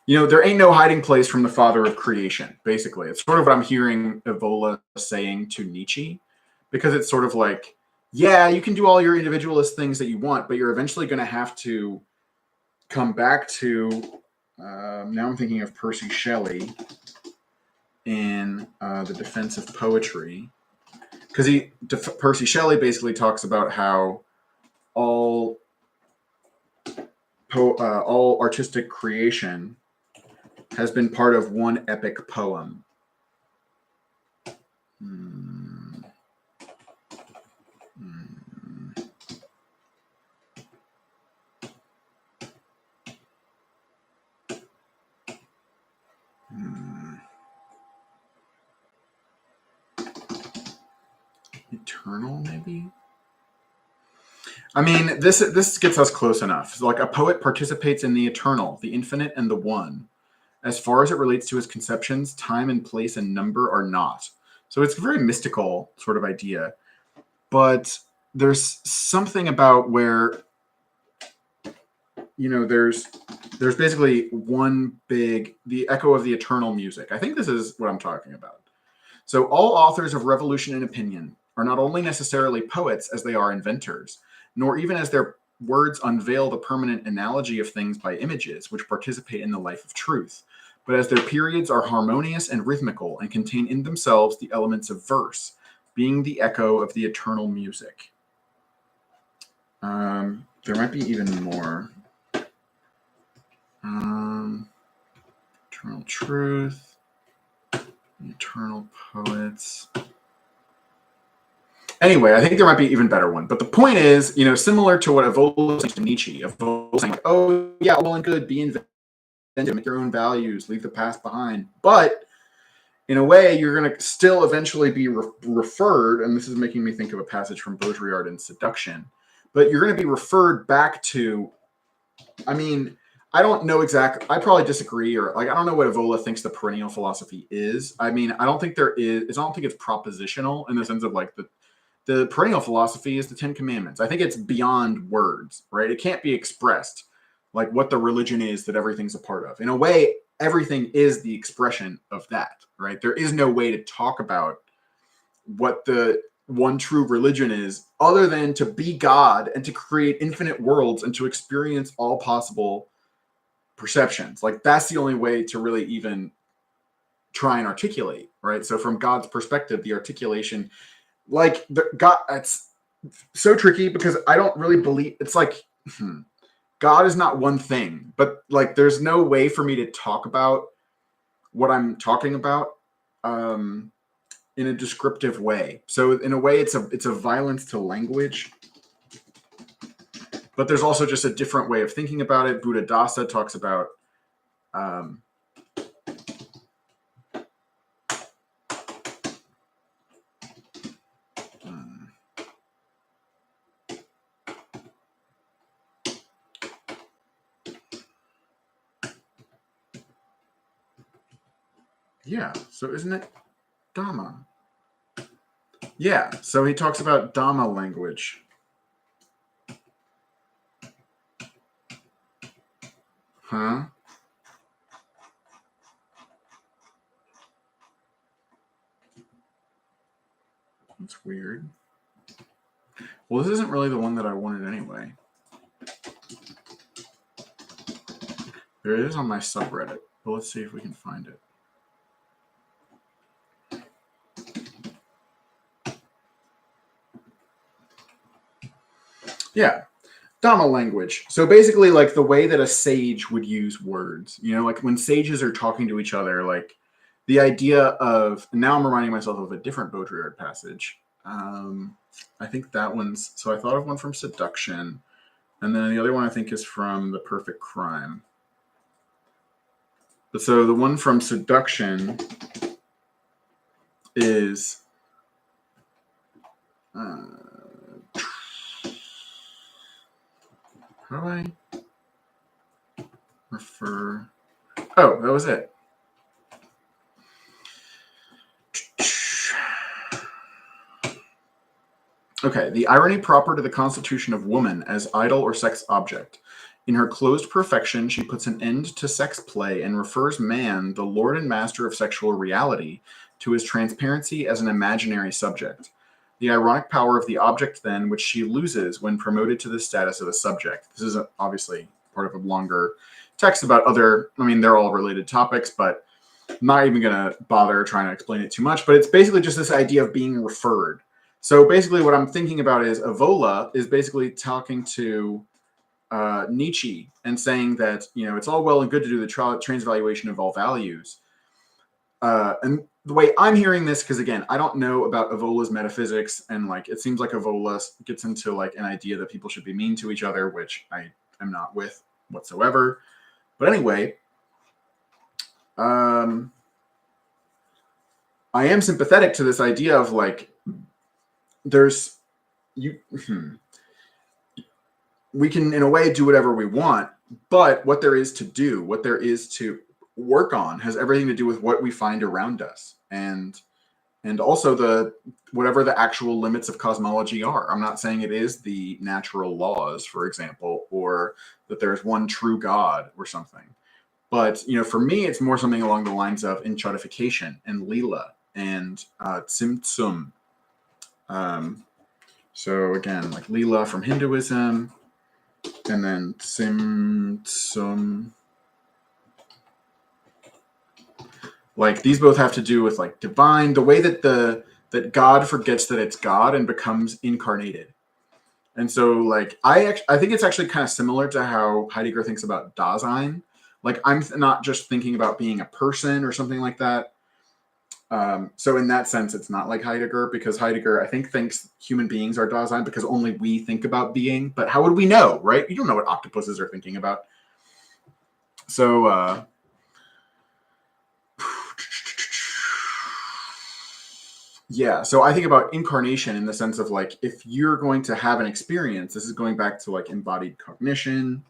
S1: there ain't no hiding place from the father of creation, basically. It's sort of what I'm hearing Evola saying to Nietzsche, because it's sort of like, yeah, you can do all your individualist things that you want, but you're eventually going to have to come back to, now I'm thinking of Percy Shelley in The Defense of Poetry, because Percy Shelley basically talks about how all artistic creation has been part of one epic poem. Eternal, maybe? I mean, this gets us close enough. So, like, a poet participates in the eternal, the infinite, and the one. As far as it relates to his conceptions, time and place and number are not. So it's a very mystical sort of idea. But there's something about where, there's basically the echo of the eternal music. I think this is what I'm talking about. So all authors of revolution and opinion are not only necessarily poets as they are inventors, nor even as their words unveil the permanent analogy of things by images which participate in the life of truth, but as their periods are harmonious and rhythmical and contain in themselves the elements of verse, being the echo of the eternal music. There might be even more. Eternal truth, eternal poets. Anyway, I think there might be an even better one. But the point is, similar to what Evola said to Nietzsche, Evola saying, oh, yeah, well and good, be inventive, make your own values, leave the past behind. But in a way, you're going to still eventually be referred, and this is making me think of a passage from Baudrillard in Seduction, but you're going to be referred back to, I mean, I don't know exactly, I probably disagree, or like, I don't know what Evola thinks the perennial philosophy is. I mean, I don't think it's propositional in the sense of like the perennial philosophy is the 10 Commandments. I think it's beyond words, right? It can't be expressed like what the religion is that everything's a part of. In a way, everything is the expression of that, right? There is no way to talk about what the one true religion is other than to be God and to create infinite worlds and to experience all possible perceptions. Like that's the only way to really even try and articulate, right? So from God's perspective, the articulation, like the God, it's so tricky because I don't really believe it's like God is not one thing, but like there's no way for me to talk about what I'm talking about in a descriptive way. So in a way, it's a violence to language, but there's also just a different way of thinking about it. Buddhadasa talks about yeah. So isn't it Dhamma? Yeah. So he talks about Dhamma language. Huh? That's weird. Well, this isn't really the one that I wanted anyway. There it is on my subreddit, but let's see if we can find it. Yeah. Dhamma language. So basically, like the way that a sage would use words, you know, like when sages are talking to each other, like the idea of, now I'm reminding myself of a different Baudrillard passage. I think that one's, so I thought of one from Seduction, and then the other one I think is from The Perfect Crime. But so the one from Seduction is, how do I refer? Oh, that was it. Okay, the irony proper to the constitution of woman as idol or sex object. In her closed perfection, she puts an end to sex play and refers man, the lord and master of sexual reality, to his transparency as an imaginary subject. The ironic power of the object, then, which she loses when promoted to the status of a subject. This is obviously part of a longer text about other, I mean, they're all related topics, but I'm not even going to bother trying to explain it too much. But it's basically just this idea of being referred. So basically what I'm thinking about is Evola is basically talking to Nietzsche and saying that, you know, it's all well and good to do the transvaluation of all values. And the way I'm hearing this, because again, I don't know about Evola's metaphysics, and like it seems like Evola gets into like an idea that people should be mean to each other, which I am not with whatsoever. But anyway, I am sympathetic to this idea of like, there's you. We can, in a way, do whatever we want, but what there is to do, what there is to work on, has everything to do with what we find around us, and also the whatever the actual limits of cosmology are. I'm not saying it is the natural laws, for example, or that there's one true God or something. But you know, for me, it's more something along the lines of enchodification and lila and Tsimtsum. So again, like lila from Hinduism, and then Tsimtsum. Like these both have to do with like divine, the way that that God forgets that it's God and becomes incarnated. And so like I think it's actually kind of similar to how Heidegger thinks about Dasein. Like I'm not just thinking about being a person or something like that. So in that sense, it's not like Heidegger, because Heidegger, I think, thinks human beings are Dasein because only we think about being. But how would we know, right? You don't know what octopuses are thinking about. So yeah, so I think about incarnation in the sense of like, if you're going to have an experience, this is going back to like embodied cognition.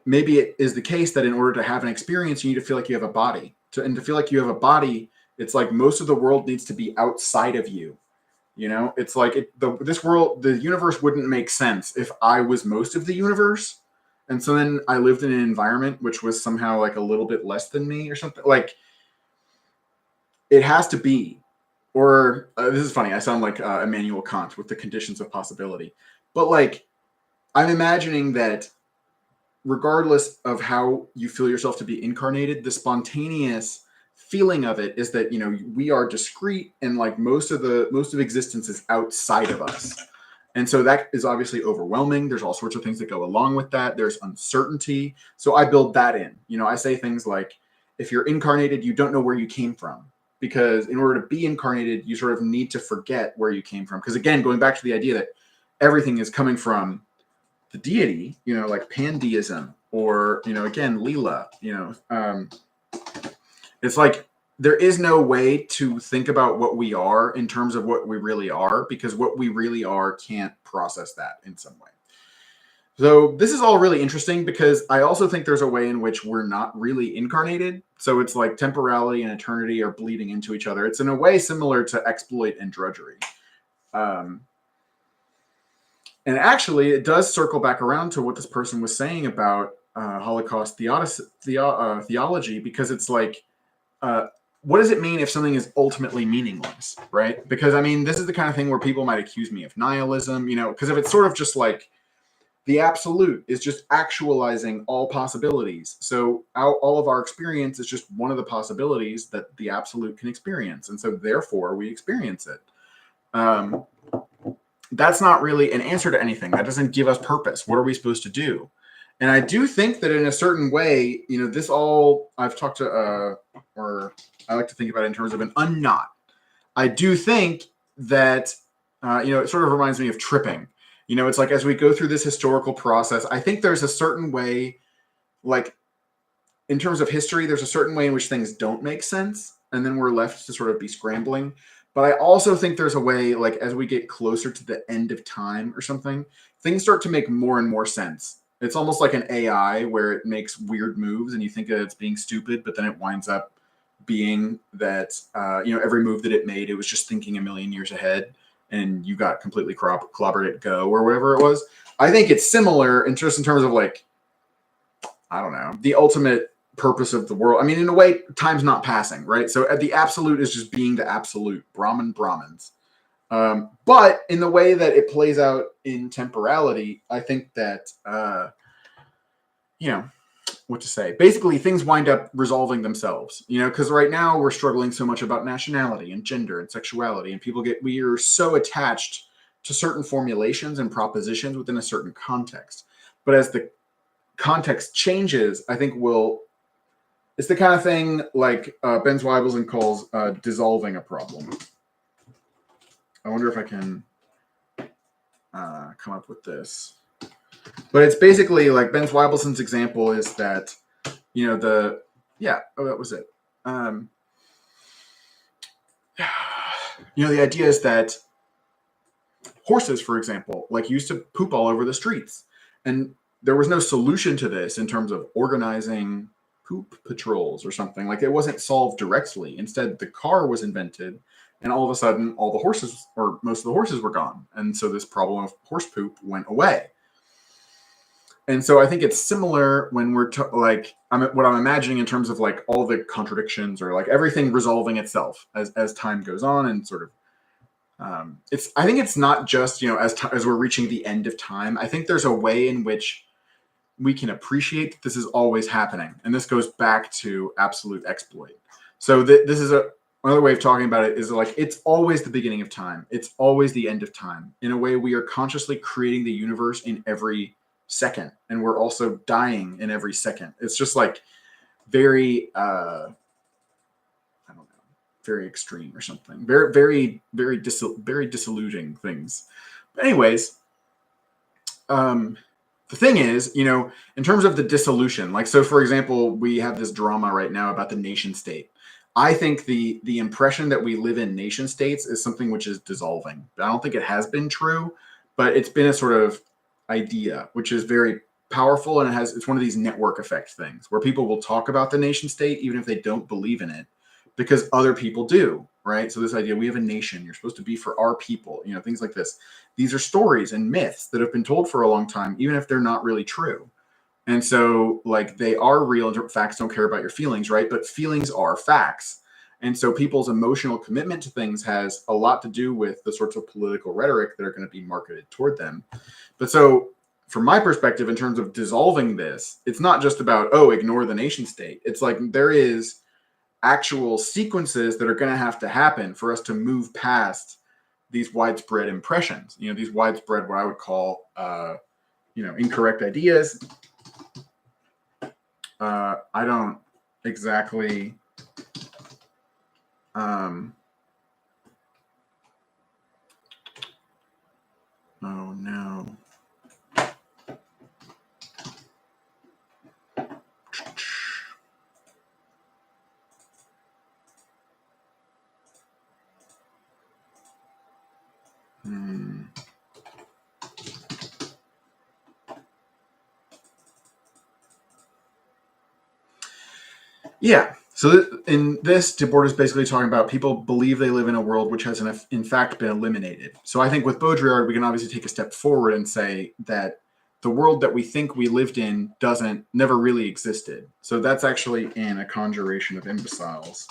S1: Maybe it is the case that in order to have an experience, you need to feel like you have a body. And to feel like you have a body, it's like most of the world needs to be outside of you. You know, it's like this world, the universe wouldn't make sense if I was most of the universe. And so then I lived in an environment which was somehow like a little bit less than me or something. Like it has to be. Or this is funny. I sound like Immanuel Kant with the conditions of possibility. But like I'm imagining that regardless of how you feel yourself to be incarnated, the spontaneous feeling of it is that, we are discrete, and like most of existence is outside of us. And so that is obviously overwhelming. There's all sorts of things that go along with that. There's uncertainty. So I build that in. I say things like, if you're incarnated, you don't know where you came from. Because in order to be incarnated, you sort of need to forget where you came from. Because again, going back to the idea that everything is coming from the deity, like pandeism, or, again, Leela, it's like there is no way to think about what we are in terms of what we really are, because what we really are can't process that in some way. So this is all really interesting, because I also think there's a way in which we're not really incarnated. So it's like temporality and eternity are bleeding into each other. It's in a way similar to exploit and drudgery. And actually, it does circle back around to what this person was saying about Holocaust theology, because it's like, what does it mean if something is ultimately meaningless, right? Because, I mean, this is the kind of thing where people might accuse me of nihilism, because if it's sort of just like the absolute is just actualizing all possibilities. So all of our experience is just one of the possibilities that the absolute can experience. And so therefore we experience it. That's not really an answer to anything. That doesn't give us purpose. What are we supposed to do? And I do think that in a certain way, this all I've talked to, or I like to think about it in terms of an unknot. I do think that, it sort of reminds me of tripping. It's like, as we go through this historical process, I think there's a certain way, like in terms of history, there's a certain way in which things don't make sense. And then we're left to sort of be scrambling. But I also think there's a way, like as we get closer to the end of time or something, things start to make more and more sense. It's almost like an AI where it makes weird moves and you think that it's being stupid, but then it winds up being that, every move that it made, it was just thinking a million years ahead, and you got completely clobbered at Go or whatever it was. I think it's similar in terms of like, I don't know, the ultimate purpose of the world. I mean, in a way, time's not passing, right? So the absolute is just being the absolute, Brahmins. But in the way that it plays out in temporality, I think that, what to say? Basically, things wind up resolving themselves, because right now we're struggling so much about nationality and gender and sexuality, and we are so attached to certain formulations and propositions within a certain context. But as the context changes, I think it's the kind of thing like Ben Zweibelsen calls dissolving a problem. I wonder if I can come up with this. But it's basically like Ben Zweibelsen's example is that, that was it. The idea is that horses, for example, like used to poop all over the streets. And there was no solution to this in terms of organizing poop patrols or something. Like it wasn't solved directly. Instead, the car was invented, and all of a sudden, all the horses, or most of the horses, were gone. And so this problem of horse poop went away. And so I think it's similar when we're what I'm imagining in terms of like all the contradictions, or like everything resolving itself as time goes on, and sort of I think it's not just, as we're reaching the end of time. I think there's a way in which we can appreciate that this is always happening. And this goes back to absolute exploit. So this is another way of talking about it, is like, it's always the beginning of time. It's always the end of time. In a way, we are consciously creating the universe in every second, and we're also dying in every second. It's just like very, very extreme or something. Very, very, very, very disillusioning things. But anyways, the thing is, in terms of the dissolution, like, so for example, we have this drama right now about the nation state. I think the impression that we live in nation states is something which is dissolving. I don't think it has been true, but it's been a sort of idea which is very powerful, and it's one of these network effect things where people will talk about the nation state even if they don't believe in it, because other people do, right? So this idea, we have a nation, you're supposed to be for our people, things like this. These are stories and myths that have been told for a long time, even if they're not really true. And so, like, they are real, and facts don't care about your feelings, right? But feelings are facts. And so people's emotional commitment to things has a lot to do with the sorts of political rhetoric that are going to be marketed toward them. But so from my perspective, in terms of dissolving this, it's not just about, oh, ignore the nation state. It's like there is actual sequences that are going to have to happen for us to move past these widespread impressions, these widespread, what I would call, incorrect ideas. I don't exactly, oh no. Yeah. So in this, Debord is basically talking about people believe they live in a world which has in fact been eliminated. So I think with Baudrillard, we can obviously take a step forward and say that the world that we think we lived in never really existed. So that's actually in A Conjuration of Imbeciles.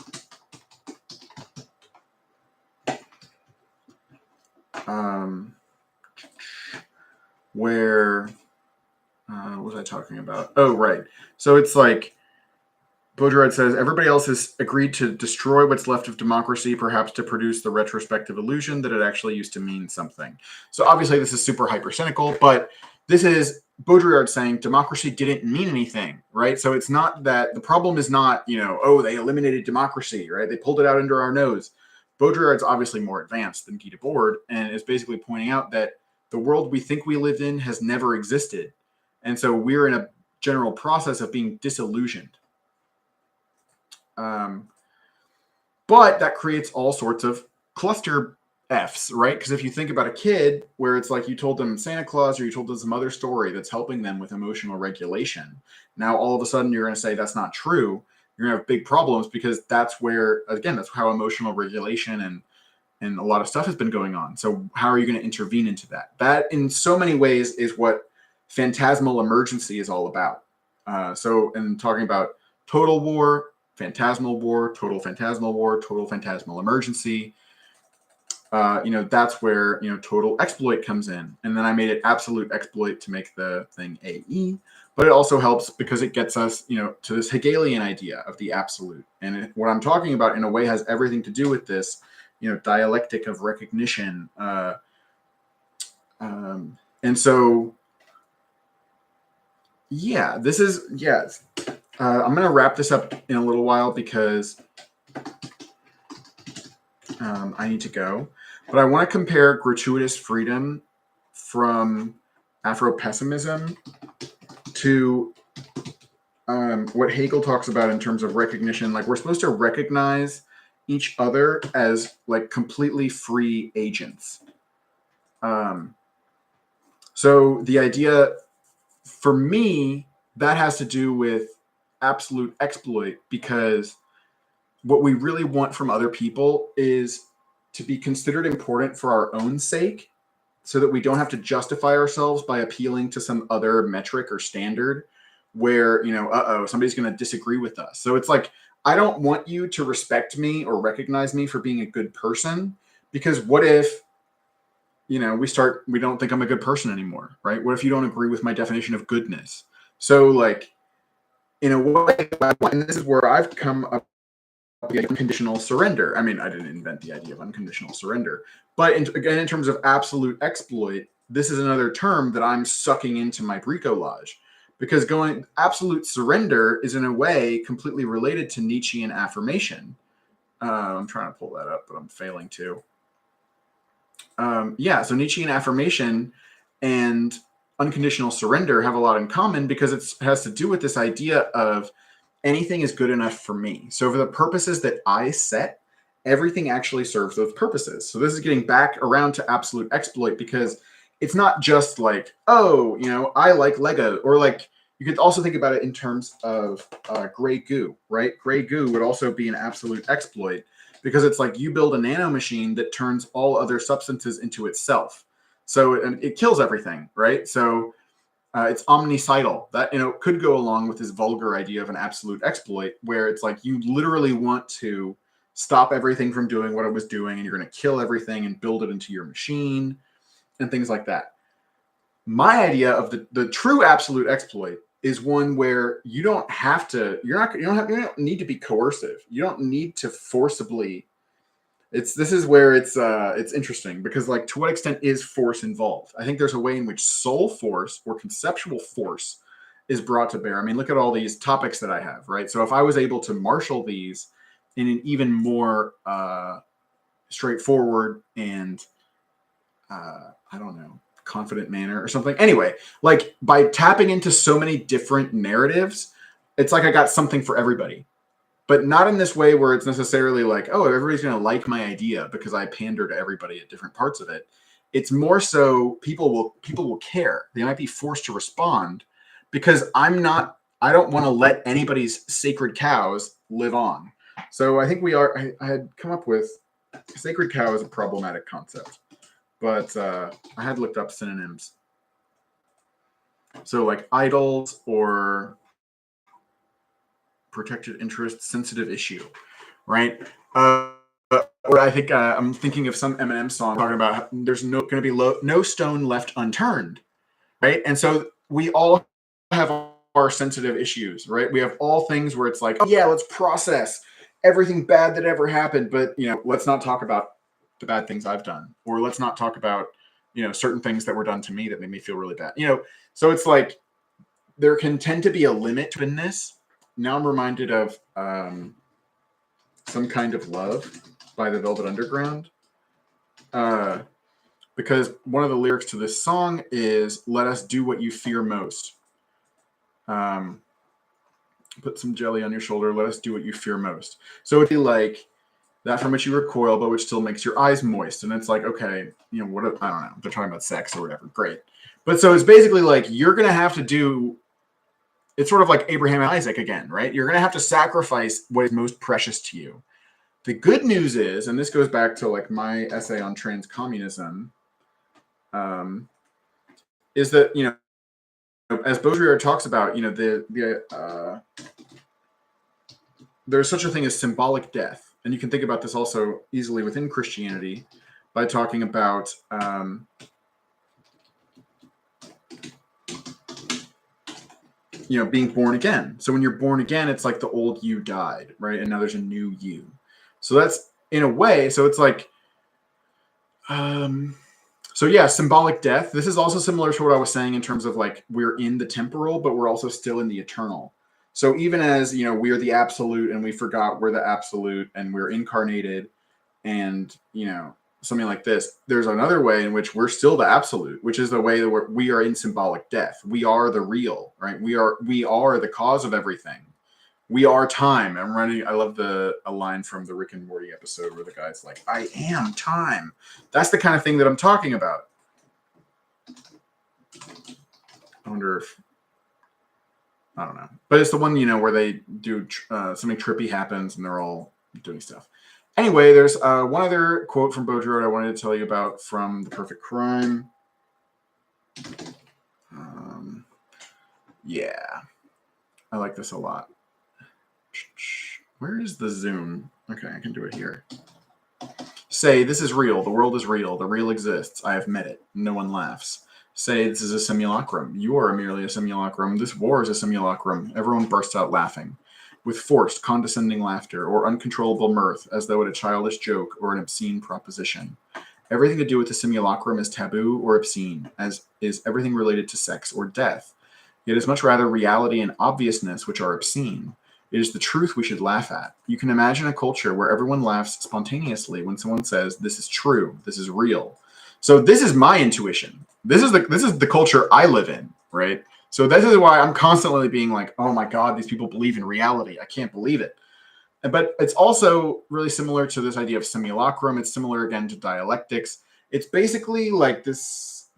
S1: Where, what was I talking about? Oh, right. So it's like, Baudrillard says, everybody else has agreed to destroy what's left of democracy, perhaps to produce the retrospective illusion that it actually used to mean something. So obviously this is super hyper-cynical, but this is Baudrillard saying democracy didn't mean anything, right? So it's not that, the problem is not, oh, they eliminated democracy, right? They pulled it out under our nose. Baudrillard's obviously more advanced than Guy Debord and is basically pointing out that the world we think we lived in has never existed. And so we're in a general process of being disillusioned. But that creates all sorts of cluster Fs, right? Because if you think about a kid where it's like you told them Santa Claus or you told them some other story that's helping them with emotional regulation, now all of a sudden you're going to say that's not true. You're going to have big problems because that's where, again, that's how emotional regulation and a lot of stuff has been going on. So how are you going to intervene into that? That in so many ways is what phantasmal emergency is all about. So in talking about total war, phantasmal war, total phantasmal emergency, that's where, total exploit comes in. And then I made it absolute exploit to make the thing AE, but it also helps because it gets us, to this Hegelian idea of the absolute. And what I'm talking about in a way has everything to do with this, dialectic of recognition. And so, yeah, this is, yes. I'm going to wrap this up in a little while because I need to go. But I want to compare gratuitous freedom from Afro-pessimism to what Hegel talks about in terms of recognition. Like, we're supposed to recognize each other as like completely free agents. So the idea for me, that has to do with absolute exploit, because what we really want from other people is to be considered important for our own sake, so that we don't have to justify ourselves by appealing to some other metric or standard where, somebody's going to disagree with us. So it's like, I don't want you to respect me or recognize me for being a good person, because what if, we don't think I'm a good person anymore, right? What if you don't agree with my definition of goodness? So like, in a way, and this is where I've come up with unconditional surrender. I mean, I didn't invent the idea of unconditional surrender, but in terms of absolute exploit, this is another term that I'm sucking into my bricolage, because going absolute surrender is in a way completely related to Nietzschean affirmation. I'm trying to pull that up, but I'm failing to. So Nietzschean affirmation and unconditional surrender have a lot in common, because it has to do with this idea of anything is good enough for me. So for the purposes that I set, everything actually serves those purposes. So this is getting back around to absolute exploit, because it's not just like, oh, I like Lego, or like, you could also think about it in terms of gray goo, right? Gray goo would also be an absolute exploit, because it's like you build a nano machine that turns all other substances into itself. So it kills everything, right? So it's omnicidal. That could go along with this vulgar idea of an absolute exploit, where it's like you literally want to stop everything from doing what it was doing, and you're going to kill everything and build it into your machine and things like that. My idea of the true absolute exploit is one where you don't have to, you don't need to be coercive. You don't need to forcibly. This is where it's interesting because, like, to what extent is force involved? I think there's a way in which soul force or conceptual force is brought to bear. I mean, look at all these topics that I have, right? So if I was able to marshal these in an even more straightforward and I don't know, confident manner or something. Anyway, like, by tapping into so many different narratives, it's like I got something for everybody, but not in this way where it's necessarily like, oh, everybody's going to like my idea because I pander to everybody at different parts of it. It's more so people will care. They might be forced to respond because I don't want to let anybody's sacred cows live on. So I think I had come up with sacred cow is a problematic concept, but I had looked up synonyms. So like idols or protected interest, sensitive issue, right? Or I think I'm thinking of some Eminem song talking about how there's going to be no stone left unturned, right? And so we all have our sensitive issues, right? We have all things where it's like, oh yeah, let's process everything bad that ever happened, but let's not talk about the bad things I've done, or let's not talk about certain things that were done to me that made me feel really bad. So it's like there can tend to be a limit to this. Now I'm reminded of Some Kind of Love by the Velvet Underground. Because one of the lyrics to this song is, let us do what you fear most. Put some jelly on your shoulder, let us do what you fear most. So it'd be like, that from which you recoil, but which still makes your eyes moist. And it's like, okay, what, I don't know, they're talking about sex or whatever, great. But so it's basically like, you're going to have to do, it's sort of like Abraham and Isaac again, right? You're going to have to sacrifice what is most precious to you. The good news is, and this goes back to like my essay on trans communism, is that, as Baudrillard talks about, there's such a thing as symbolic death. And you can think about this also easily within Christianity by talking about being born again. So when you're born again, it's like the old you died, right? And now there's a new you. So that's, in a way, so it's like, so yeah, symbolic death. This is also similar to what I was saying in terms of like, we're in the temporal, but we're also still in the eternal. So even as, we're the absolute and we forgot we're the absolute and we're incarnated and, something like this, there's another way in which we're still the absolute, which is the way that we are in symbolic death. We are the real, right? We are the cause of everything. We are time. I love a line from the Rick and Morty episode where the guy's like, I am time. That's the kind of thing that I'm talking about. I wonder if, I don't know. But it's the one, where they do something trippy happens and they're all doing stuff. Anyway, there's one other quote from Baudrillard I wanted to tell you about from The Perfect Crime. Yeah, I like this a lot. Where is the zoom? Okay, I can do it here. Say, this is real. The world is real. The real exists. I have met it. No one laughs. Say, this is a simulacrum. You are merely a simulacrum. This war is a simulacrum. Everyone bursts out laughing, with forced, condescending laughter or uncontrollable mirth, as though at a childish joke or an obscene proposition. Everything to do with the simulacrum is taboo or obscene, as is everything related to sex or death. It is much rather reality and obviousness which are obscene. It is the truth we should laugh at. You can imagine a culture where everyone laughs spontaneously when someone says, this is true, this is real. So this is my intuition. This is the culture I live in, right? So this is why I'm constantly being like, oh my God, these people believe in reality. I can't believe it. But it's also really similar to this idea of simulacrum. It's similar again to dialectics. It's basically like this,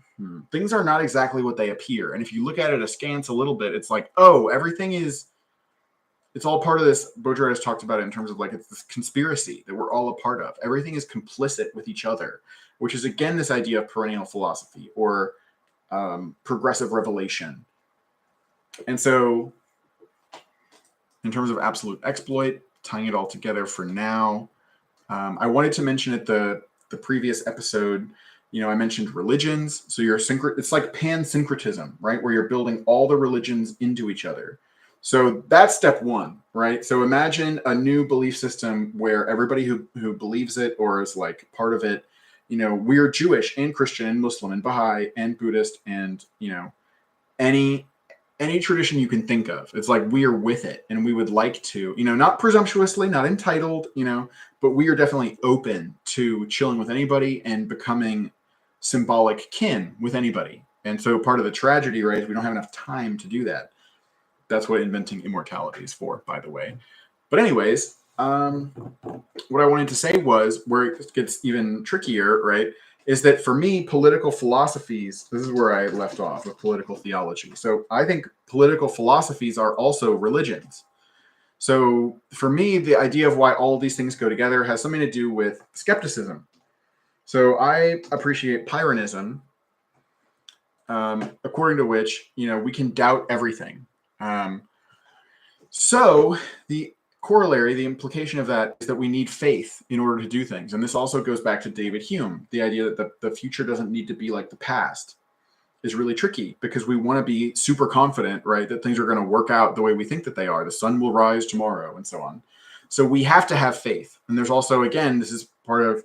S1: things are not exactly what they appear. And if you look at it askance a little bit, it's like, oh, it's all part of this. Baudrillard has talked about it in terms of like, it's this conspiracy that we're all a part of. Everything is complicit with each other, which is again this idea of perennial philosophy or progressive revelation. And so in terms of absolute exploit, tying it all together for now, I wanted to mention at the previous episode I mentioned religions. So it's like pan-syncretism, right? Where you're building all the religions into each other. So that's step one, right? So imagine a new belief system where everybody who believes it or is like part of it, we're Jewish and Christian and Muslim and Baha'i and Buddhist and, any tradition you can think of. It's like we are with it and we would like to, not presumptuously, not entitled, but we are definitely open to chilling with anybody and becoming symbolic kin with anybody. And so part of the tragedy, right, is we don't have enough time to do that. That's what inventing immortality is for, by the way. But anyways, what I wanted to say was where it gets even trickier, right, is that for me, political philosophies, this is where I left off with political theology. So I think political philosophies are also religions. So for me, the idea of why all of these things go together has something to do with skepticism. So I appreciate Pyrrhonism, according to which, we can doubt everything. So the corollary, the implication of that is that we need faith in order to do things. And this also goes back to David Hume. The idea that the future doesn't need to be like the past is really tricky because we want to be super confident, right, that things are going to work out the way we think that they are. The sun will rise tomorrow and so on. So we have to have faith. And there's also, again, this is part of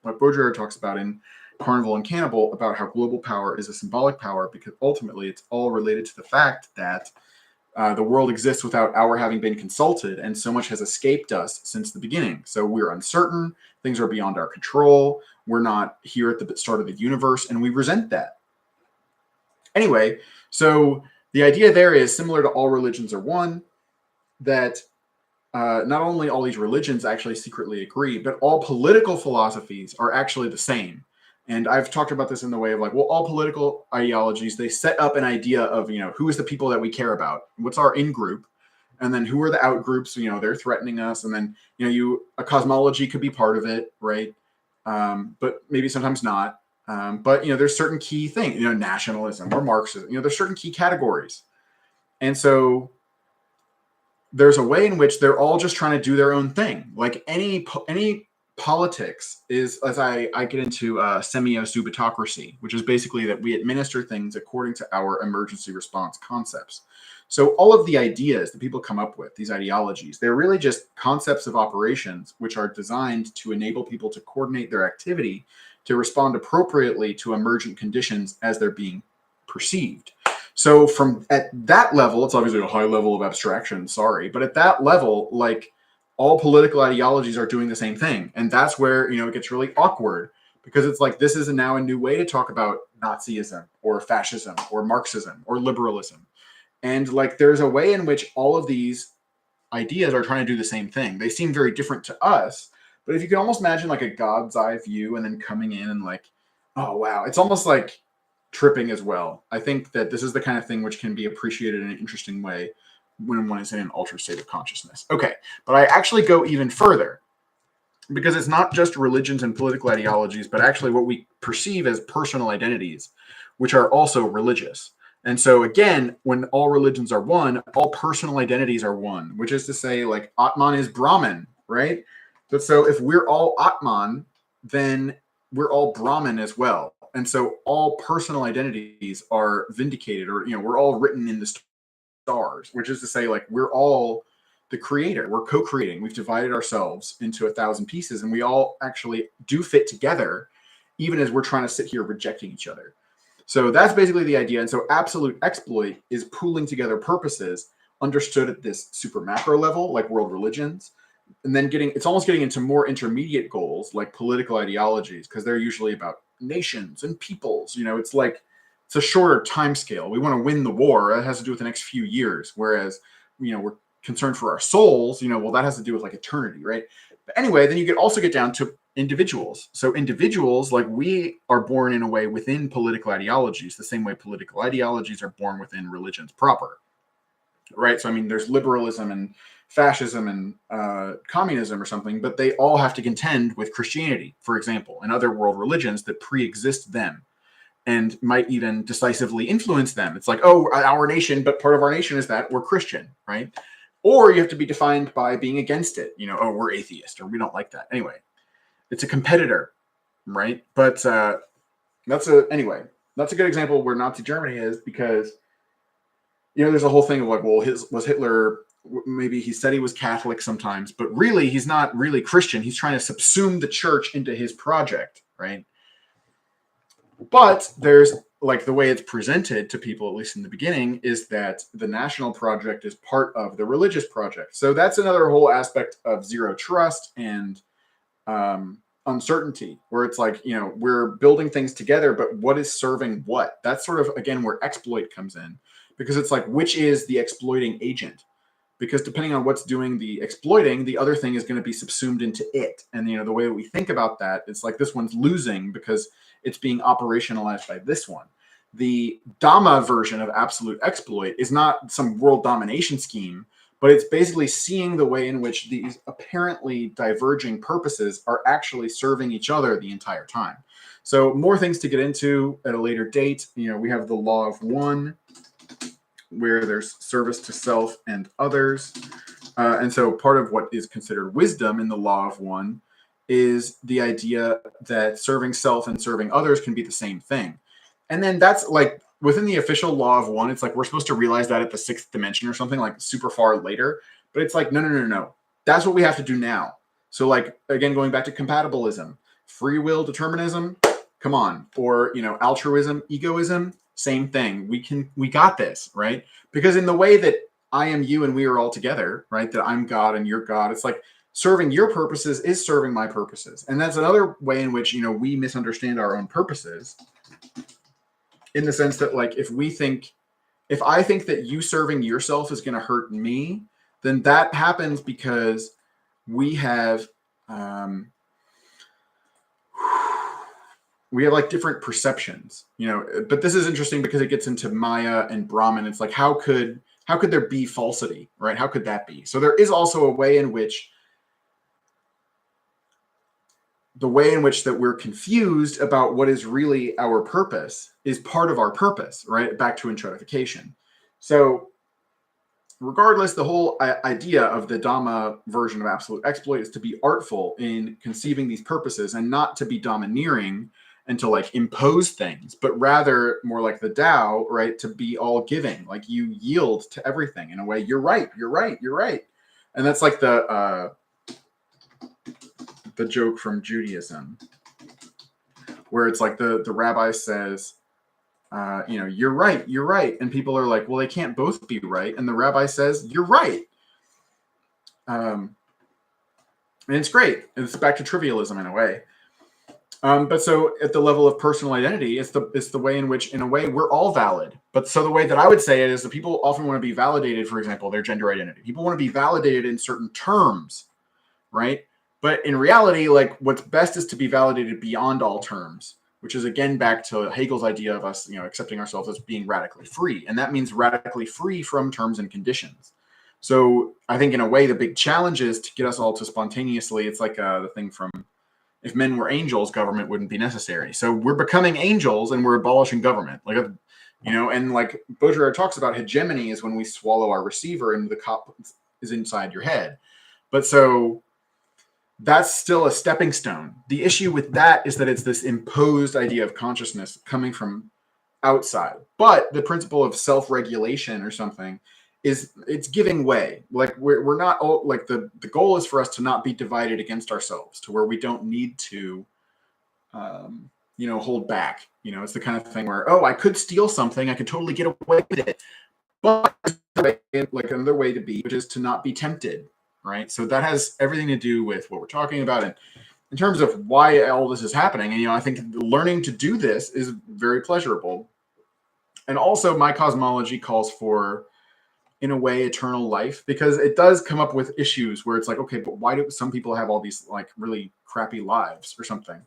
S1: what Baudrillard talks about in Carnival and Cannibal about how global power is a symbolic power because ultimately it's all related to the fact that the world exists without our having been consulted, and so much has escaped us since the beginning. So we're uncertain, things are beyond our control, we're not here at the start of the universe, and we resent that. Anyway, so the idea there is similar to all religions are one, that not only all these religions actually secretly agree, but all political philosophies are actually the same. And I've talked about this in the way of like, well, all political ideologies, they set up an idea of, who is the people that we care about? What's our in-group? And then who are the out-groups? They're threatening us. And then, a cosmology could be part of it, right? But maybe sometimes not. But, there's certain key things, nationalism or Marxism, there's certain key categories. And so there's a way in which they're all just trying to do their own thing. Like any politics is, as I get into semiosubitocracy, which is basically that we administer things according to our emergency response concepts. So all of the ideas that people come up with, these ideologies, they're really just concepts of operations which are designed to enable people to coordinate their activity to respond appropriately to emergent conditions as they're being perceived. So from at that level, it's obviously a high level of abstraction, sorry, but at that level, like all political ideologies are doing the same thing. And that's where, it gets really awkward because it's like, this is now a new way to talk about Nazism or fascism or Marxism or liberalism. And like, there's a way in which all of these ideas are trying to do the same thing. They seem very different to us, but if you can almost imagine like a God's eye view and then coming in and like, oh, wow, it's almost like tripping as well. I think that this is the kind of thing which can be appreciated in an interesting way when one is in an altered state of consciousness. Okay, but I actually go even further because it's not just religions and political ideologies, but actually what we perceive as personal identities, which are also religious. And so again, when all religions are one, all personal identities are one, which is to say like Atman is Brahman, right? But so if we're all Atman, then we're all Brahman as well. And so all personal identities are vindicated, or, we're all written in the stars, which is to say like we're all the creator. We're co-creating. We've divided ourselves into 1,000 pieces and we all actually do fit together, even as we're trying to sit here rejecting each other. So that's basically the idea. And so absolute exploit is pooling together purposes understood at this super macro level, like world religions, and then it's almost getting into more intermediate goals like political ideologies, because they're usually about nations and peoples. It's like it's a shorter time scale. We want to win the war. That has to do with the next few years. Whereas, we're concerned for our souls, well, that has to do with like eternity, right? But anyway, then you could also get down to individuals. So individuals, like we are born in a way within political ideologies, the same way political ideologies are born within religions proper, right? So, I mean, there's liberalism and fascism and communism or something, but they all have to contend with Christianity, for example, and other world religions that pre-exist them and might even decisively influence them. It's like, oh, our nation, but part of our nation is that we're Christian, right? Or you have to be defined by being against it. Oh, we're atheist or we don't like that. Anyway, it's a competitor, right? But Anyway, that's a good example of where Nazi Germany is, because there's a whole thing of like, well, was Hitler, maybe he said he was Catholic sometimes, but really he's not really Christian. He's trying to subsume the church into his project, right? But there's like the way it's presented to people, at least in the beginning, is that the national project is part of the religious project. So that's another whole aspect of zero trust and uncertainty, where it's like, we're building things together, but what is serving what? That's sort of, again, where exploit comes in, because it's like, which is the exploiting agent? Because depending on what's doing the exploiting, the other thing is going to be subsumed into it. And the way that we think about that, it's like this one's losing because it's being operationalized by this one. The Dhamma version of absolute exploit is not some world domination scheme, but it's basically seeing the way in which these apparently diverging purposes are actually serving each other the entire time. So more things to get into at a later date. We have the law of one, where there's service to self and others. And so part of what is considered wisdom in the law of one is the idea that serving self and serving others can be the same thing. And then that's like within the official law of one, it's like we're supposed to realize that at the sixth dimension or something, like super far later. But it's like, no. That's what we have to do now. So like, again, going back to compatibilism, free will determinism, come on. Or, altruism, egoism, same thing. We got this, right? Because in the way that I am you and we are all together, right? That I'm God and you're God. It's like serving your purposes is serving my purposes. And that's another way in which, we misunderstand our own purposes, in the sense that like, if I think that you serving yourself is going to hurt me, then that happens because we have like different perceptions, but this is interesting because it gets into Maya and Brahman. It's like, how could there be falsity, right? How could that be? So there is also a way in which that we're confused about what is really our purpose is part of our purpose, right? Back to introdification. So regardless, the whole idea of the Dhamma version of absolute exploit is to be artful in conceiving these purposes and not to be domineering and to like impose things, but rather more like the Tao, right? To be all giving, like you yield to everything in a way. You're right. And that's like the joke from Judaism, where it's like the rabbi says, you're right. And people are like, well, they can't both be right. And the rabbi says, you're right. And it's great. It's back to trivialism in a way. But so at the level of personal identity, it's the way in which, in a way, we're all valid. But so the way that I would say it is that people often want to be validated, for example, their gender identity. People want to be validated in certain terms, right? But in reality, like what's best is to be validated beyond all terms, which is again back to Hegel's idea of us, accepting ourselves as being radically free. And that means radically free from terms and conditions. So I think in a way, the big challenge is to get us all to spontaneously, it's like the thing from, if men were angels, government wouldn't be necessary. So we're becoming angels and we're abolishing government. Like, and like Baudrillard talks about, hegemony is when we swallow our receiver and the cop is inside your head. But so that's still a stepping stone. The issue with that is that it's this imposed idea of consciousness coming from outside. But the principle of self-regulation or something it's giving way. Like we're not all, like the goal is for us to not be divided against ourselves, to where we don't need to hold back. It's the kind of thing where, I could steal something, I could totally get away with it. But like another way to be, which is to not be tempted. Right. So that has everything to do with what we're talking about. And in terms of why all this is happening, and, I think learning to do this is very pleasurable. And also my cosmology calls for, in a way, eternal life, because it does come up with issues where it's like, okay, but why do some people have all these like really crappy lives or something?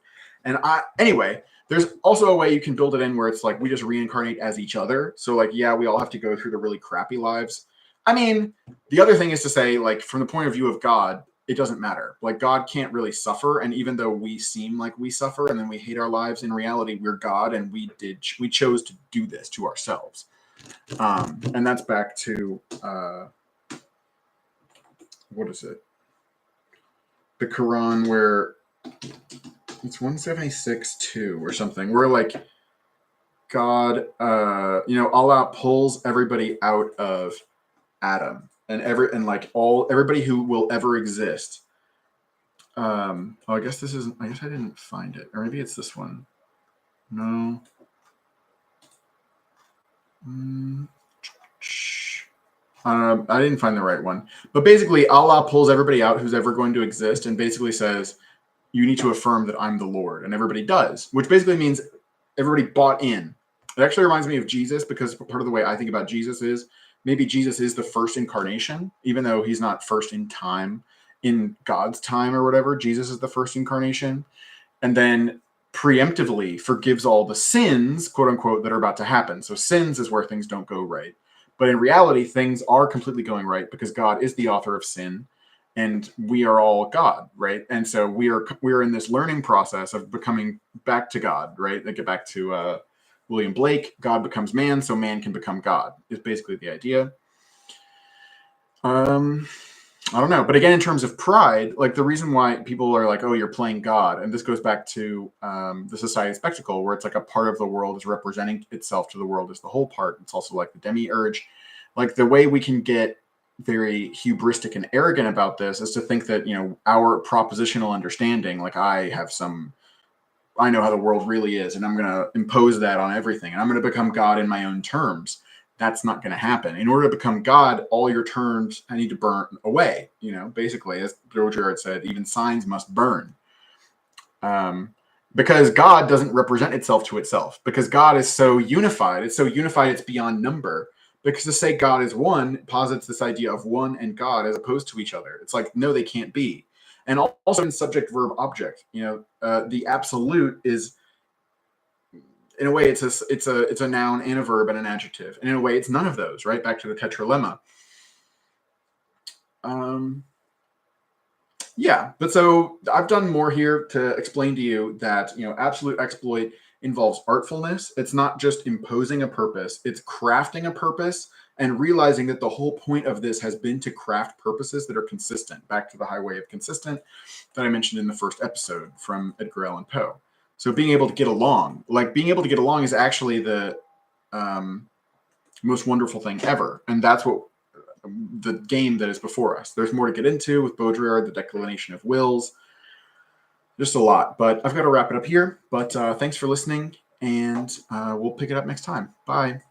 S1: And anyway, there's also a way you can build it in where it's like we just reincarnate as each other. So like, yeah, we all have to go through the really crappy lives. I mean, the other thing is to say, like, from the point of view of God, it doesn't matter. Like, God can't really suffer. And even though we seem like we suffer and then we hate our lives, in reality, we're God and we chose to do this to ourselves. And that's back to, what is it? The Quran, where it's 176.2 or something. Where like God, Allah pulls everybody out of Adam and everybody who will ever exist. I guess I guess I didn't find it, or maybe it's this one. No. I didn't find the right one. But basically, Allah pulls everybody out who's ever going to exist and basically says, you need to affirm that I'm the Lord. And everybody does, which basically means everybody bought in. It actually reminds me of Jesus, because part of the way I think about Jesus is maybe Jesus is the first incarnation, even though he's not first in time, in God's time or whatever. Jesus is the first incarnation. And then preemptively forgives all the sins, quote unquote, that are about to happen. So sins is where things don't go right. But in reality, things are completely going right because God is the author of sin and we are all God, right? And so we are in this learning process of becoming back to God, right? They get back to William Blake, God becomes man so man can become God is basically the idea. I don't know. But again, in terms of pride, like the reason why people are like, oh, you're playing God. And this goes back to the society spectacle, where it's like a part of the world is representing itself to the world as the whole part. It's also like the demiurge. Like the way we can get very hubristic and arrogant about this is to think that, our propositional understanding, like I know how the world really is, and I'm going to impose that on everything. And I'm going to become God in my own terms. That's not going to happen. In order to become God, all your terms need to burn away. Basically, as Baudrillard said, even signs must burn. Because God doesn't represent itself to itself. Because God is so unified. It's so unified, it's beyond number. Because to say God is one posits this idea of one and God as opposed to each other. It's like, no, they can't be. And also in subject, verb, object, the absolute is, in a way, it's a noun and a verb and an adjective. And in a way, it's none of those, right? Back to the tetralemma. Yeah, but so I've done more here to explain to you that, absolute exploit involves artfulness. It's not just imposing a purpose, it's crafting a purpose and realizing that the whole point of this has been to craft purposes that are consistent, back to the highway of consistent that I mentioned in the first episode from Edgar Allan Poe. So being able to get along, is actually the most wonderful thing ever. And that's what the game that is before us. There's more to get into with Baudrillard, the declination of wills, just a lot. But I've got to wrap it up here. But thanks for listening, and we'll pick it up next time. Bye.